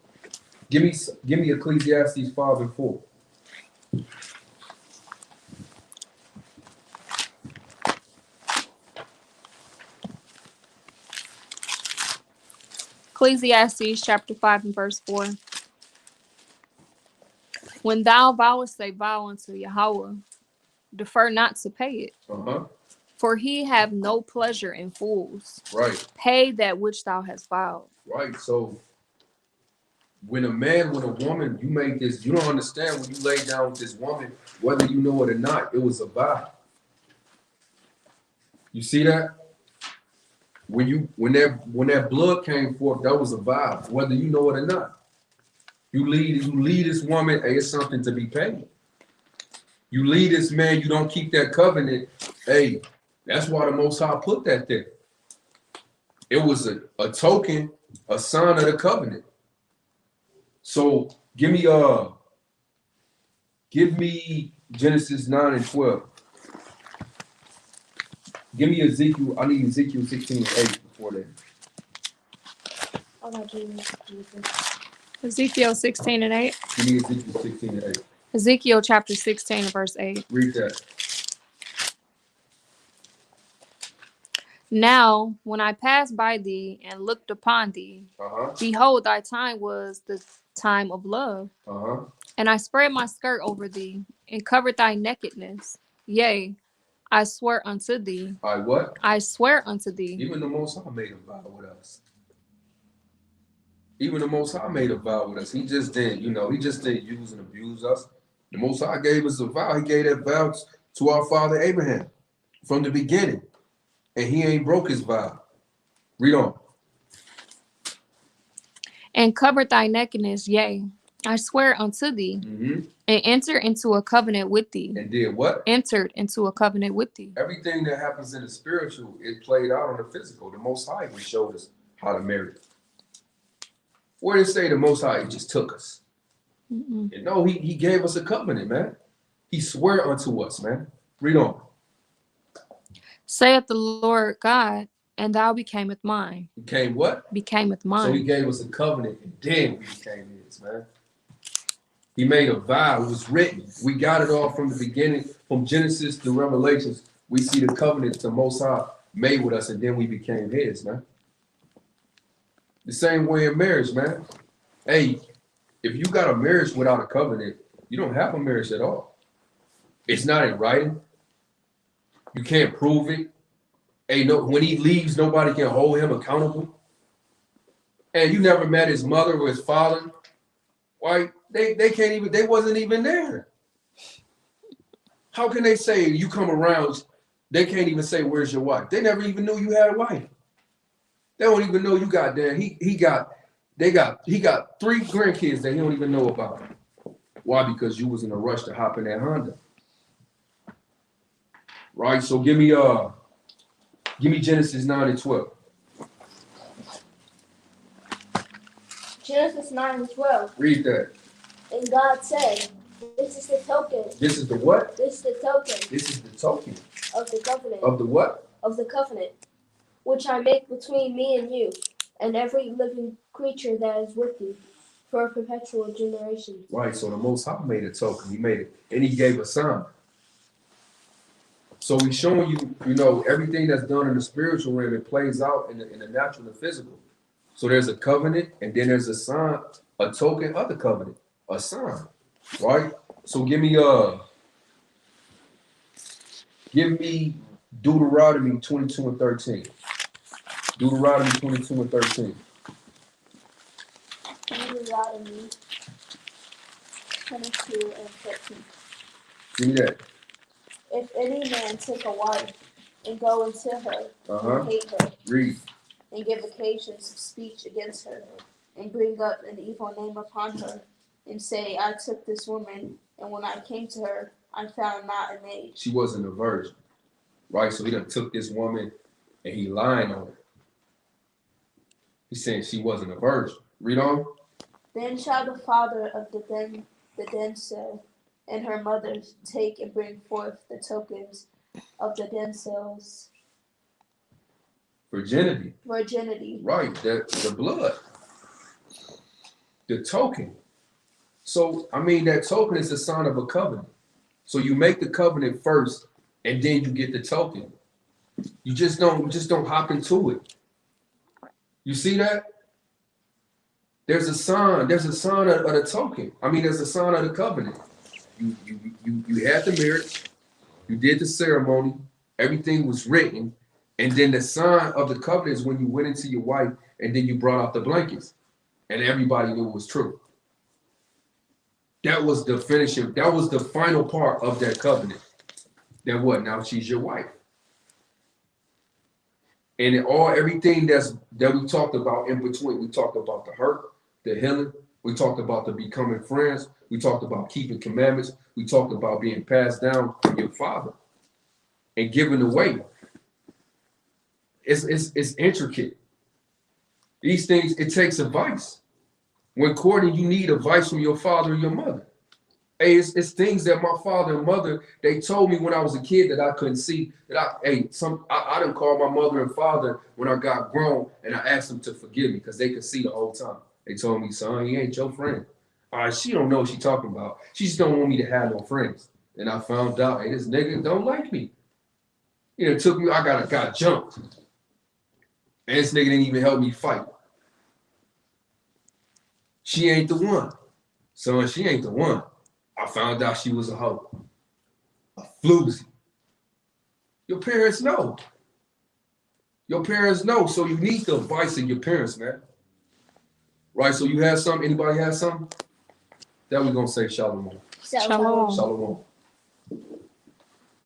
Give me Ecclesiastes 5 and 4. Ecclesiastes chapter 5 and verse 4. When thou vowest a vow unto Yahweh, defer not to pay it, Uh-huh. for he have no pleasure in fools. Right. Pay that which thou hast vowed. Right. So when a woman, you make this, you don't understand when you lay down with this woman, whether you know it or not, it was a vow. You see that? When that blood came forth, that was a vow, whether you know it or not. You lead this woman, hey, it's something to be paid. You lead this man, you don't keep that covenant, hey, that's why the Most High put that there. It was a token, a sign of the covenant. So give me Genesis 9 and 12. Give me Ezekiel, I need Ezekiel 16 and 8 before that. Oh my Jesus. Ezekiel 16 and 8. Give me Ezekiel 16 and 8. Ezekiel chapter 16 and verse 8. Read that. Now, when I passed by thee and looked upon thee, Uh-huh. behold, thy time was the time of love. Uh-huh. And I spread my skirt over thee and covered thy nakedness. Yea, I swear unto thee. All right, what? I swear unto thee. Even the Most High made a vow with us. Even the Most High made a vow with us. He just didn't use and abuse us. The Most High gave us a vow. He gave that vow to our father Abraham from the beginning. And he ain't broke his vow. Read on. And covered thy nakedness. Yea, I swear unto thee. Mm-hmm. And enter into a covenant with thee. And did what? Entered into a covenant with thee. Everything that happens in the spiritual, it played out on the physical. The Most High even showed us how to marry. Where did it say the Most High just took us? Mm-mm. And no, he gave us a covenant, man. He swore unto us, man. Read on. Saith the Lord God, and thou becameth mine. Became what? Becameth mine. So he gave us a covenant, and then we became his, man. He made a vow. It was written. We got it all from the beginning, from Genesis to Revelations. We see the covenant the Most High made with us, and then we became his, man. The same way in marriage, man. Hey, if you got a marriage without a covenant, you don't have a marriage at all. It's not in writing. You can't prove it. Hey, no, when he leaves, nobody can hold him accountable. And you never met his mother or his father. Why? They can't even, they wasn't even there. How can they say you come around, they can't even say, where's your wife? They never even knew you had a wife. They don't even know you got there. He got 3 grandkids that he don't even know about. Why? Because you was in a rush to hop in that Honda. Right? So give me Genesis 9 and 12. Genesis 9 and 12. Read that. And God said, This is the token. This is the what? This is the token This is the token. of the covenant. Of the what? Of the covenant, which I make between me and you, and every living creature that is with you, for a perpetual generation. Right. So the Most High made a token. He made it, and he gave a sign. So he's showing you, everything that's done in the spiritual realm, it plays out in the natural and physical. So there's a covenant, and then there's a sign, a token of the covenant, a sign, right? So give me Deuteronomy 22 and 13. Deuteronomy 22 and 13. Deuteronomy 22 and 13. Give me that. If any man take a wife and go into her Uh-huh. and hate her, Read. and give occasions of speech against her, and bring up an evil name upon her, and say, I took this woman, and when I came to her, I found not a maid. She wasn't a virgin, right? So he done took this woman and he lying on her. He's saying she wasn't a virgin. Read on. Then shall the father of the damsel and her mother take and bring forth the tokens of the damsel's Virginity. virginity. Right, the blood. The token. So, I mean, that token is a sign of a covenant. So you make the covenant first, and then you get the token. You just don't hop into it. You see that? There's a sign. There's a sign of the token. I mean, there's a sign of the covenant. You had the marriage. You did the ceremony. Everything was written. And then the sign of the covenant is when you went into your wife and then you brought out the blankets. And everybody knew it was true. That was the finishing. That was the final part of that covenant. Then what? Now she's your wife. And everything that we talked about in between, we talked about the hurt, the healing. We talked about the becoming friends. We talked about keeping commandments. We talked about being passed down from your father and given away. It's intricate. These things, it takes advice. When courting, you need advice from your father or your mother. Hey, it's things that my father and mother, they told me when I was a kid that I couldn't see. I didn't call my mother and father when I got grown, and I asked them to forgive me because they could see the whole time. They told me, son, he ain't your friend. All right, she don't know what she talking about. She just don't want me to have no friends. And I found out, hey, this nigga don't like me. You know, it took me, I got jumped. And this nigga didn't even help me fight. She ain't the one. Son, she ain't the one. I found out she was a hoe. A floozy. Your parents know. Your parents know. So you need the advice of your parents, man. Right? So you have something? Anybody have something? That we're going to say shalom. Shalom. Shalom.